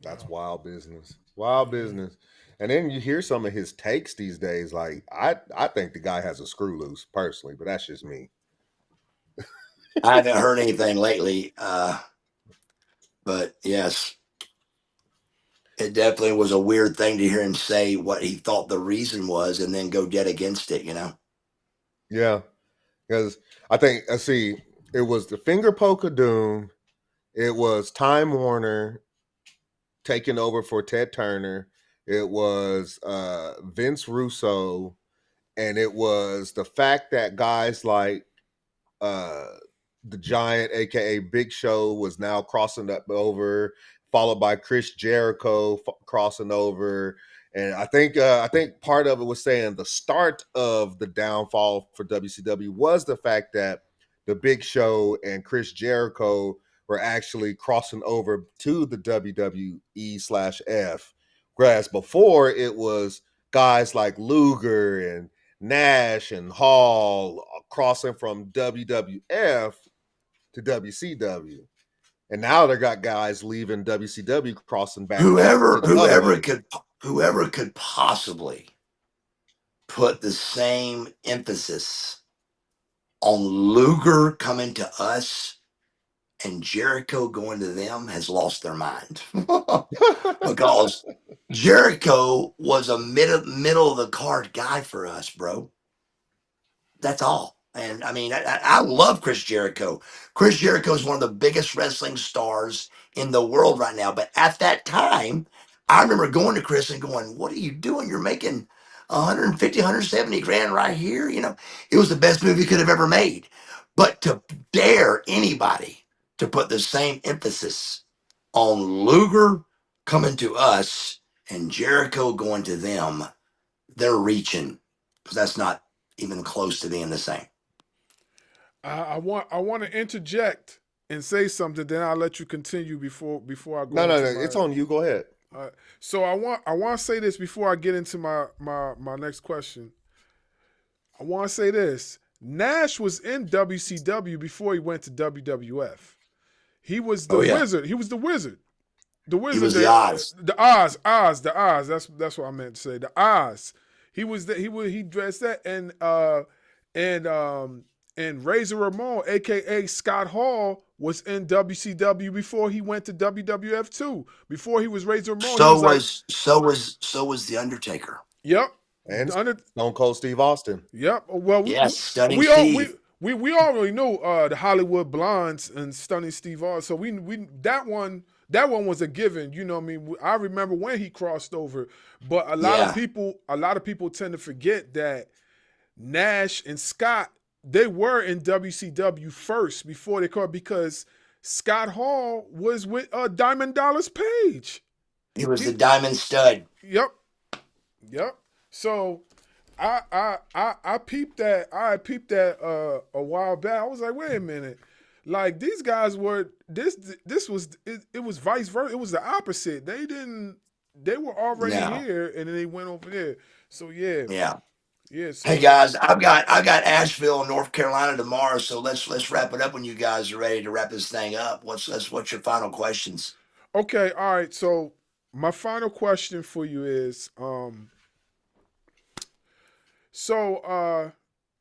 That's wild business. Wild business. And then you hear some of his takes these days. Like I think the guy has a screw loose personally, but that's just me. I haven't heard anything lately, but yes, it definitely was a weird thing to hear him say what he thought the reason was, and then go dead against it. Yeah, because I think I see it was the finger poke of doom. It was Time Warner taking over for Ted Turner. It was Vince Russo, and it was the fact that guys like uh, the Giant, aka Big Show, was now crossing up over, followed by Chris Jericho crossing over. And I think part of it was saying the start of the downfall for WCW was the fact that the Big Show and Chris Jericho were actually crossing over to the WWE/F, whereas before it was guys like Luger and Nash and Hall crossing from WWF to WCW. And now they got guys leaving WCW crossing back Whoever to the other whoever way. could whoever could possibly put the same emphasis on Luger coming to us and Jericho going to them has lost their mind. Because Jericho was a middle of the card guy for us, bro. That's all. And I mean, I love Chris Jericho. Chris Jericho is one of the biggest wrestling stars in the world right now. But at that time, I remember going to Chris and going, "What are you doing? You're making 150, 170 grand right here." You know, it was the best movie he could have ever made. But to dare anybody to put the same emphasis on Luger coming to us and Jericho going to them, they're reaching, because that's not even close to being the same. I want to interject and say something. Then I'll let you continue before I go No, no, into no. my. It's on you. Go ahead. So I want to say this before I get into my next question. I want to say this. Nash was in WCW before he went to WWF. He was the Oh yeah, wizard. He was the wizard. The he wizard. was the odds. The Oz. That's what I meant to say. The Oz. He was he dressed that and Razor Ramon, aka Scott Hall, was in WCW before he went to WWF too. Before he was Razor Ramon, he was like, So was the Undertaker. "Yep, And under, Stone Cold Steve Austin. yep." Well, Yes, Stunning we all Steve. we already knew the Hollywood Blondes and Stunning Steve Austin. So we that one was a given. You know what I mean? I remember when he crossed over, but a lot of people tend to forget that Nash and Scott, they were in WCW first before they called, because Scott Hall was with Diamond Dallas Page. He was He, the Diamond Stud. yep, yep. So I peeped that. I peeped that a while back. I was like, wait a minute. Like, these guys were this was it was vice versa. It was the opposite. They were already No, here and then they went over there. So yeah. yeah. Yeah. Hey So guys, I've got Asheville, North Carolina tomorrow. So let's wrap it up when you guys are ready to wrap this thing up. What's your final questions? okay, all right. So my final question for you is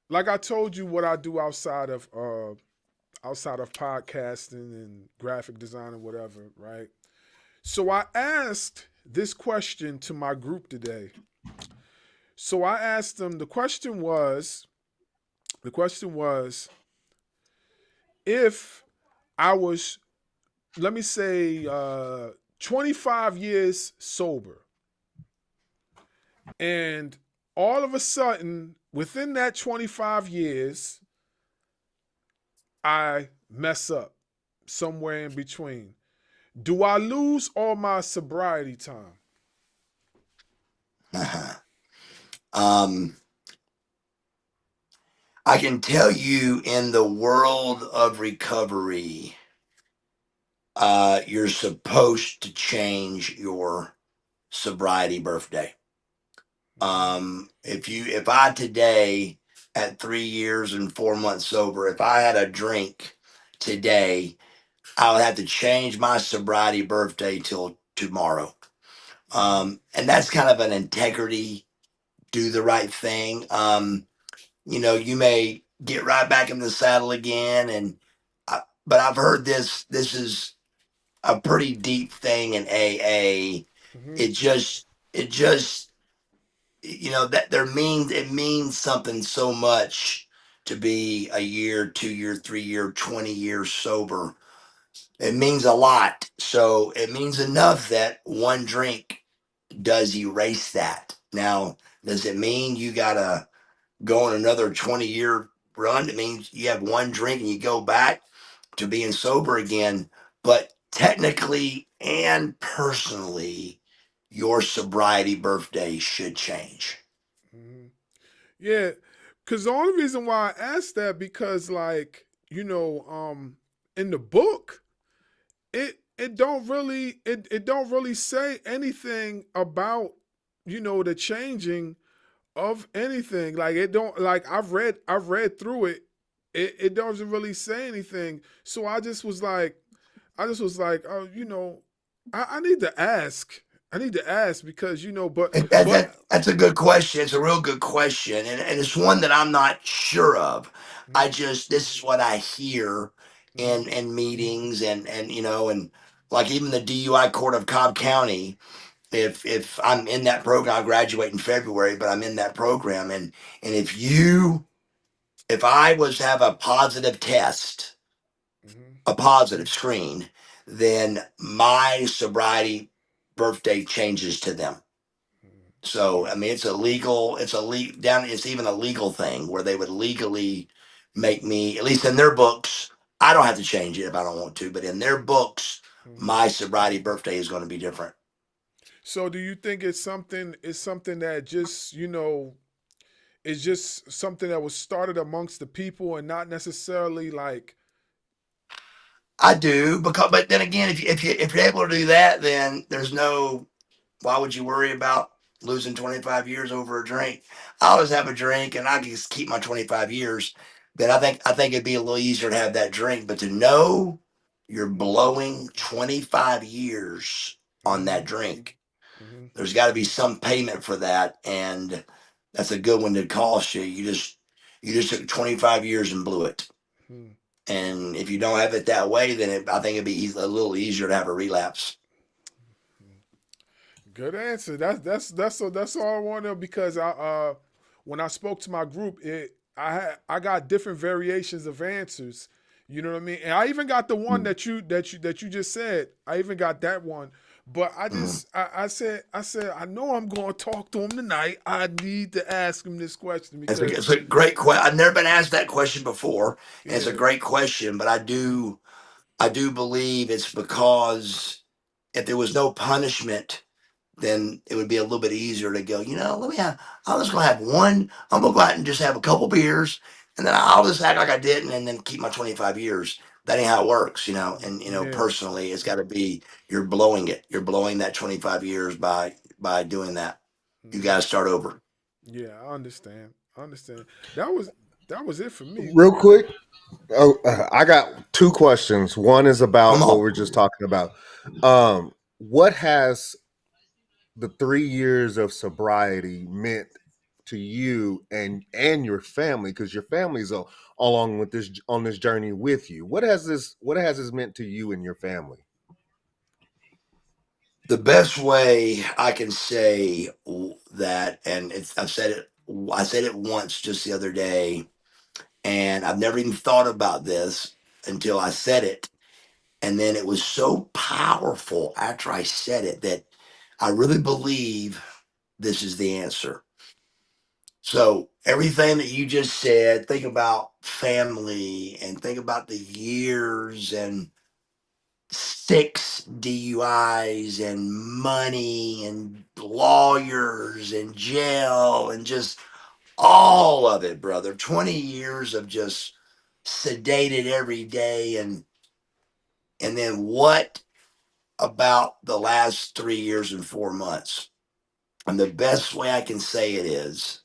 like I told you what I do outside of podcasting and graphic design and whatever, right? So I asked this question to my group today. So I asked them, the question was if I was, let me say 25 years sober, and all of a sudden within that 25 years I mess up somewhere in between, do I lose all my sobriety time? um, I can tell you, in the world of recovery, you're supposed to change your sobriety birthday. If I today, at 3 years and 4 months sober, if I had a drink today, I would have to change my sobriety birthday till tomorrow. And that's kind of an integrity, do the right thing. You may get right back in the saddle again, but I've heard this is a pretty deep thing in AA. Mm-hmm. It just that it means something so much to be a year, 2 year, 3 year, 20 years sober. It means a lot. So it means enough that one drink does erase that. Now, does it mean you gotta go on another 20-year run? It means you have one drink and you go back to being sober again. But technically and personally, your sobriety birthday should change. Mm-hmm. Yeah, because the only reason why I asked that, because like, in the book, it don't really say anything about the changing of anything. Like, it don't, like, I've read through it. It doesn't really say anything. So I just was like, oh, I need to ask. I need to ask because And that, but that that's a good question. It's a real good question, and it's one that I'm not sure of. This is what I hear Mhm. in meetings, and like even the DUI court of Cobb County. If I'm in that program, I graduate in February, but I'm in that program, and if you if I was to have a positive test, Mm-hmm. a positive screen, then my sobriety birthday changes to them. So I mean, it's even a legal thing where they would legally make me, at least in their books. I don't have to change it if I don't want to, but in their books, Mm-hmm. my sobriety birthday is going to be different. So do you think it's something that just, it's just something that was started amongst the people and not necessarily like. I do, because, but then again, if you're able to do that, then there's no. Why would you worry about losing 25 years over a drink? I always have a drink, and I can just keep my 25 years. Then I think it'd be a little easier to have that drink, but to know you're blowing 25 years on Mm-hmm. that drink, Mm-hmm. there's got to be some payment for that, and that's a good one to cost you. You just took 25 years and blew it. Mm-hmm. And if you don't have it that way, then I think it'd be a little easier to have a relapse. Good answer. That's all I want to know, because when I spoke to my group, I got different variations of answers. You know what I mean? And I even got the one that you just said. I even got that one. But Mhm. I said I know I'm going to talk to him tonight. I need to ask him this question It's because a great question. I've never been asked that question before, and it's a yeah. great question. But I do believe it's because if there was no punishment, then it would be a little bit easier to go. I'm just gonna have one. I'm gonna go out and just have a couple beers, and then I'll just act like I didn't, and then keep my 25 years. That ain't how it works, And Yeah. personally, it's got to be you're blowing it. You're blowing that 25 years by doing that. You Hmm. got to start over. Yeah, I understand. I understand. That was it for me. Real quick, oh, I got two questions. One is Come about what on. we're just talking about. What has the 3 years of sobriety meant to you and your family? Because your family's along with this on this journey with you. What has this meant to you and your family? The best way I can say that, and I said it once just the other day, and I've never even thought about this until I said it. And then it was so powerful after I said it that I really believe this is the answer. So, everything that you just said, think about family and think about the years and 6 DUIs and money and lawyers and jail and just all of it, brother. 20 years of just sedated every day, and then what about the last 3 years and 4 months? And the best way I can say it is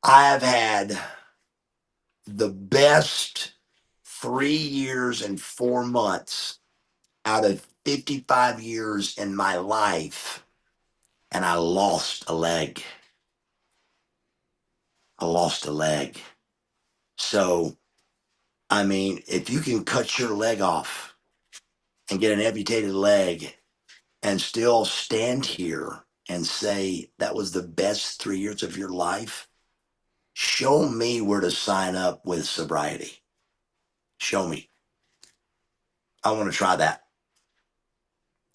I have had the best 3 years and 4 months out of 55 years in my life, and I lost a leg. I lost a leg. So, I mean, if you can cut your leg off and get an amputated leg and still stand here and say that was the best 3 years of your life, show me where to sign up with sobriety. Show me. I want to try that.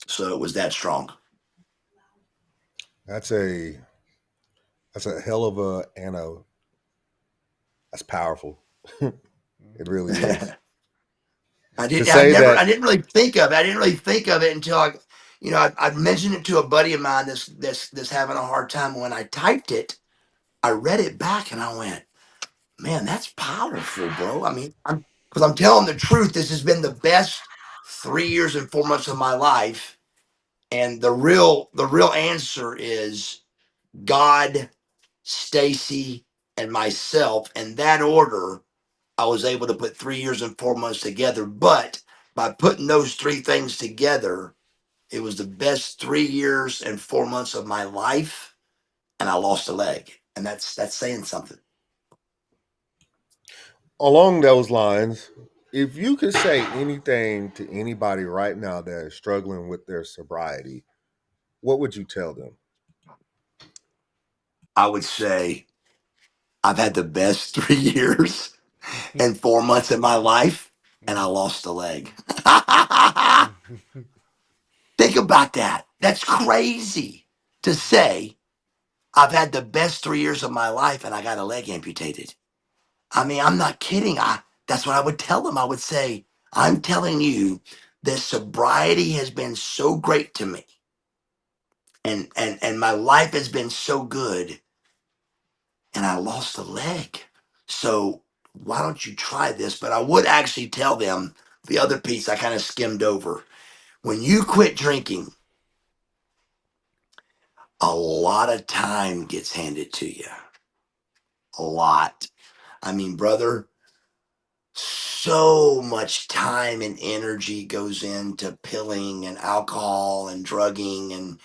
So it was that strong. That's a that's a hell of a and a that's powerful. It Hmm. really is. To I say never, that I didn't really think of it. I didn't really think of it until I mentioned it to a buddy of mine this having a hard time. When I typed it, I read it back and I went, man, that's powerful, bro. I mean, because I'm telling the truth. This has been the best 3 years and 4 months of my life, and the real answer is God, Stacy, and myself. In that order, I was able to put 3 years and 4 months together. But by putting those three things together, it was the best 3 years and 4 months of my life, and I lost a leg, and that's saying something. along those lines, if you could say anything to anybody right now that is struggling with their sobriety, what would you tell them? I would say I've had the best 3 years and 4 months in my life, and I lost a leg. Think about that. That's crazy to say. I've had the best 3 years of my life, and I got a leg amputated. I mean, I'm not kidding. That's what I would tell them. I would say, I'm telling you that sobriety has been so great to me, and my life has been so good, and I lost a leg. So why don't you try this? But I would actually tell them the other piece I kind of skimmed over. When you quit drinking, a lot of time gets handed to you. A lot. I mean, brother, so much time and energy goes into pilling and alcohol and drugging, and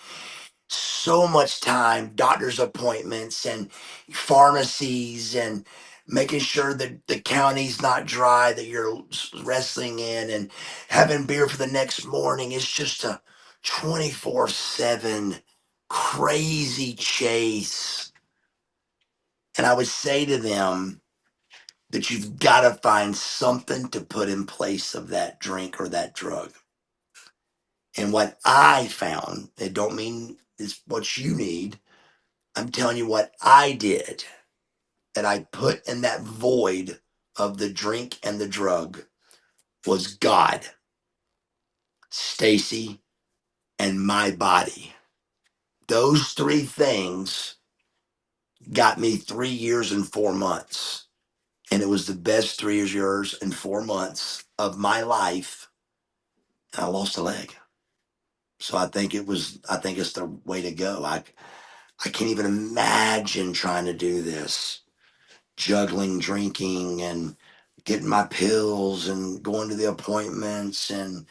so much time, doctor's appointments and pharmacies, and making sure that the county's not dry that you're wrestling in, and having beer for the next morning. It's just a 24/7 crazy chase. And I would say to them that you've got to find something to put in place of that drink or that drug. And what I found, it don't mean it's what you need. I'm telling you what I did, that I put in that void of the drink and the drug, was God, Stacy, and my body. Those three things got me 3 years and 4 months. And it was the best 3 years and 4 months of my life. And I lost a leg. So I think it's the way to go. I can't even imagine trying to do this, juggling drinking and getting my pills and going to the appointments and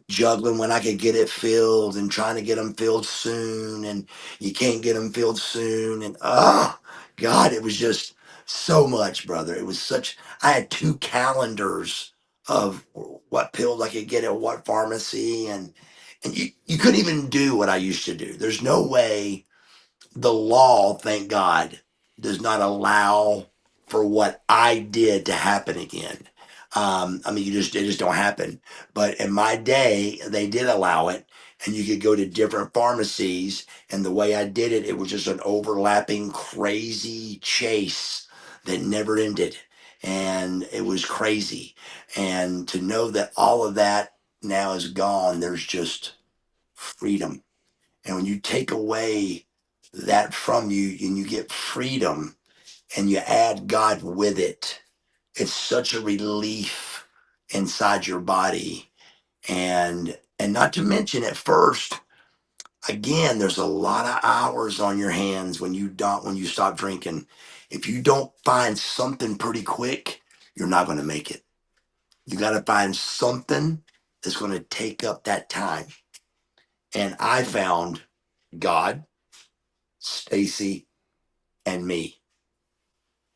juggling when I could get it filled and trying to get them filled soon, and you can't get them filled soon, and oh God, it was just so much, brother. It was such. I had two calendars of what pills I could get at what pharmacy, and you couldn't even do what I used to do. There's no way. The law, thank God, does not allow for what I did to happen again. I mean, it just don't happen. But in my day, they did allow it, and you could go to different pharmacies. And the way I did it, it was just an overlapping, crazy chase that never ended, and it was crazy. And to know that all of that now is gone, there's just freedom. And when you take away that from you and you get freedom and you add God with it, it's such a relief inside your body. And not to mention, at first, again, there's a lot of hours on your hands when you stop drinking. If you don't find something pretty quick, you're not going to make it. You got to find something that's going to take up that time. And I found God, Stacy, and me.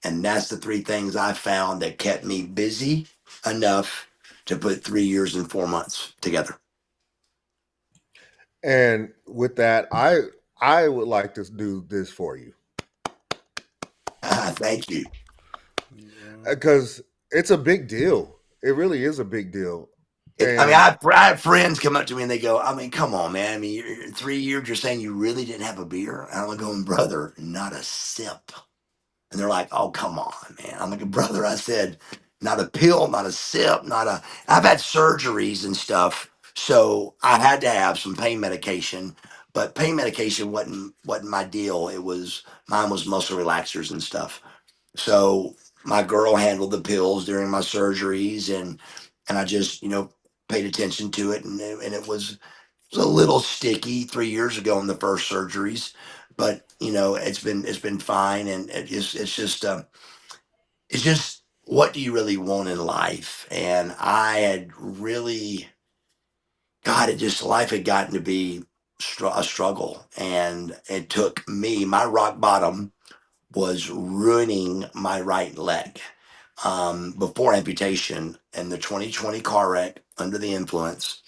And that's the three things I found that kept me busy enough to put 3 years and 4 months together. And with that, I would like to do this for you Thank you. because it's a big deal. It really is a big deal. I mean, And I have friends come up to me and they go, I mean, come on, man. I mean, 3 years, you're saying you really didn't have a beer? And I'm going, brother, not a sip. And they're like, oh, come on, man. I'm like, brother, I said, not a pill, not a sip, not a. I've had surgeries and stuff. So I had to have some pain medication, but pain medication wasn't my deal. Mine was muscle relaxers and stuff. So my girl handled the pills during my surgeries, and I just, paid attention to it. And it was a little sticky 3 years ago in the first surgeries, but it's been fine. And it's just, what do you really want in life? And I had really, God, life had gotten to be a struggle, and it took me. My rock bottom was ruining my right leg. Before amputation, in the 2020 car wreck under the influence,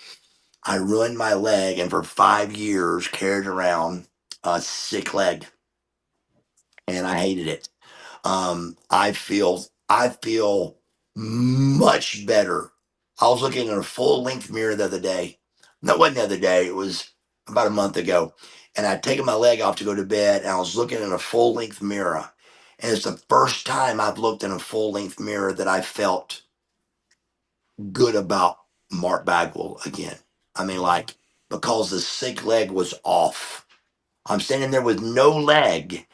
I ruined my leg, and for 5 years carried around a sick leg, and I hated it. I feel much better. I was looking in a full length mirror the other day. No, it wasn't the other day. It was about a month ago. And I'd taken my leg off to go to bed, and I was looking in a full length mirror. And it's the first time I've looked in a full length mirror that I felt good about Mark Bagwell again. I mean, like, because the sick leg was off. I'm standing there with no leg,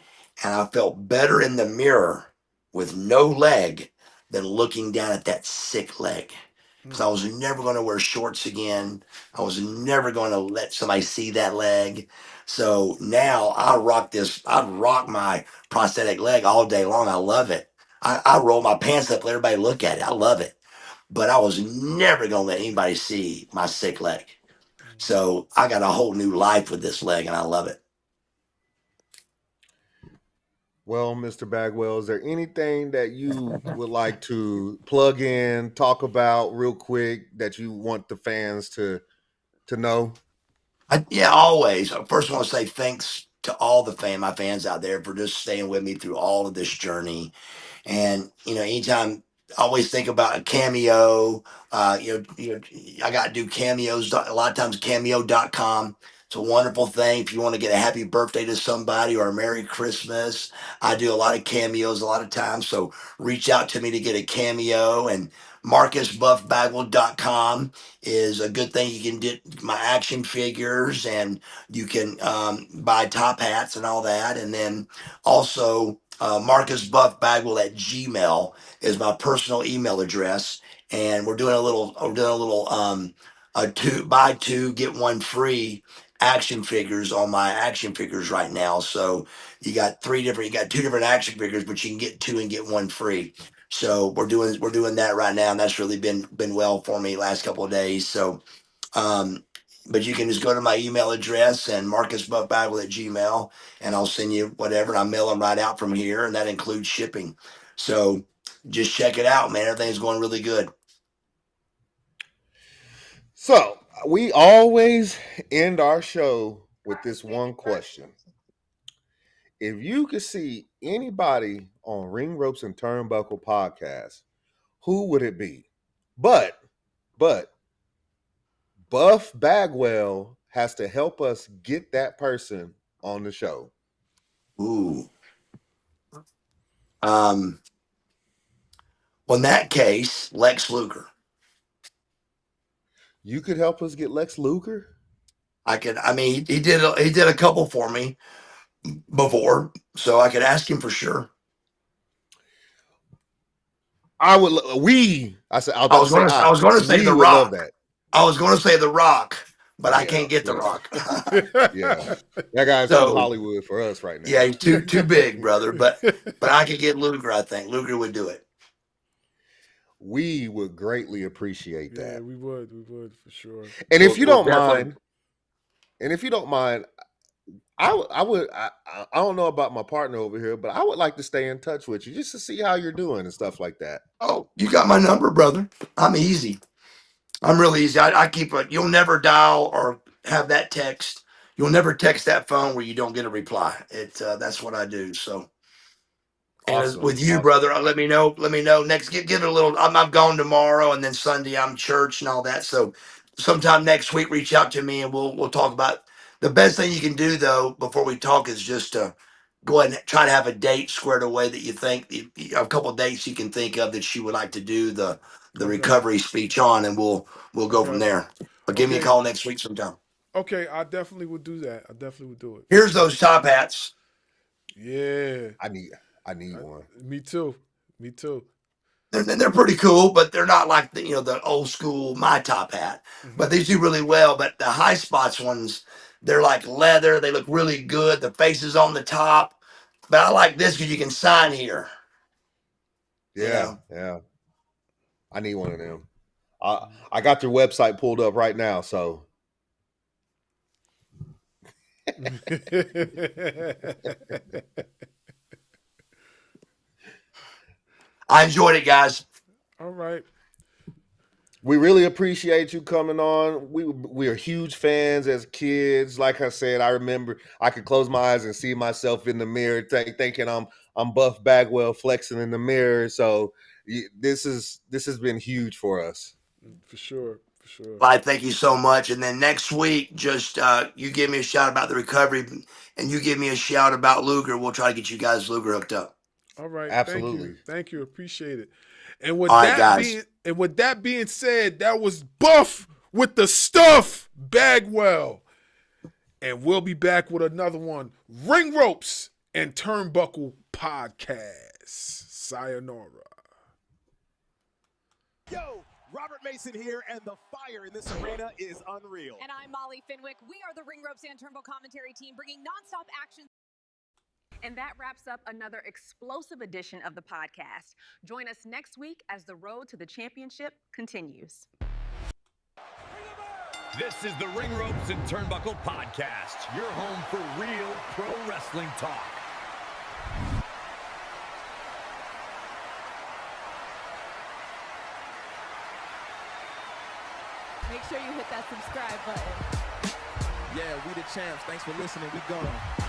and I felt better in the mirror with no leg than looking down at that sick leg. Because I was never going to wear shorts again. I was never going to let somebody see that leg. So now I rock my prosthetic leg all day long. I love it. I roll my pants up, let everybody look at it. I love it. But I was never going to let anybody see my sick leg. So I got a whole new life with this leg, and I love it. Well, Mr. Bagwell, is there anything that you would like to plug in, talk about real quick that you want the fans to know? Yeah, always. First, I want to say thanks to all my fans out there for just staying with me through all of this journey. And anytime, I always think about a cameo. I got to do cameos a lot of times. Cameo.com. It's a wonderful thing if you want to get a happy birthday to somebody or a Merry Christmas. I do a lot of cameos a lot of times, so reach out to me to get a cameo. And MarcusBuffBagwell.com is a good thing. You can get my action figures, and you can buy top hats and all that. And then also, Marcus Buff Bagwell at Gmail is my personal email address, and we're doing a little a two buy two get one free action figures on my action figures right now. So you got two different action figures, but you can get two and get one free. So we're doing that right now, and that's really been well for me last couple of days. So um, but you can just go to my email address and Marcus Buff Bagwell at Gmail, and I'll send you whatever. And I mail them right out from here, and that includes shipping. So just check it out, man. Everything's going really good. So, we always end our show with this one question. If you could see anybody on Ring Ropes and Turnbuckle podcast, who would it be? But Buff Bagwell has to help us get that person on the show. Ooh. Well, in that case, Lex Luger. You could help us get Lex Luger? I could. I mean, he did a couple for me before, so I could ask him for sure. I would. I said. I was I about to was say. going to. I was going to say We The would love Rock. that. I was going to say The Rock, but I Yeah, can't get The yeah. Rock. Yeah, that guy's too So Hollywood for us right now. yeah, he's too big, brother. But I could get Luger. I think Luger would do it. We would greatly appreciate Yeah, that. we would for sure. And if you We'll don't definitely- mind, I don't know about my partner over here, but I would like to stay in touch with you just to see how you're doing and stuff like that. Oh, you got my number, brother. I'm easy. I'm really easy. I keep it. You'll never dial or have that text. You'll never text that phone where you don't get a reply. That's what I do. So, and Awesome. with you, brother, let me know. Let me know next. Give it a little. I'm gone tomorrow, and then Sunday I'm church and all that. So, sometime next week, reach out to me, and we'll talk about. The best thing you can do though before we talk is just to go ahead and try to have a date squared away that you think a couple of dates you can think of that you would like to do the Okay. recovery speech on, and we'll go from Okay. there. But give me a Okay. call next week sometime. Okay, I definitely would do that. I definitely would do it. Here's those top hats. Yeah. I need one. Me too. Me too. They're pretty cool, but they're not like the old school my top hat. But they do really well. But the high spots ones, they're like leather. They look really good. The face is on the top. But I like this because you can sign here. Yeah, yeah. I need one of them. I got your website pulled up right now, so I enjoyed it, guys. All right. We really appreciate you coming on. We are huge fans as kids. Like I said, I remember I could close my eyes and see myself in the mirror, thinking I'm Buff Bagwell flexing in the mirror. So this has been huge for us. For sure, for sure. I thank you so much. And then next week, just you give me a shout about the recovery, and you give me a shout about Luger. We'll try to get you guys Luger hooked up. All right, Absolutely. thank you, appreciate it. And All right, guys. with that being said, that was Buff with the stuff, Bagwell, and we'll be back with another one, Ring Ropes and Turnbuckle Podcast. Sayonara. Yo, Robert Mason here, and the fire in this arena is unreal. And I'm Molly Finwick. We are the Ring Ropes and Turnbuckle commentary team, bringing nonstop action. And that wraps up another explosive edition of the podcast. Join us next week as the road to the championship continues. This is the Ring Ropes and Turnbuckle Podcast, your home for real pro wrestling talk. Make sure you hit that subscribe button. Yeah, we the champs. Thanks for listening. We gone.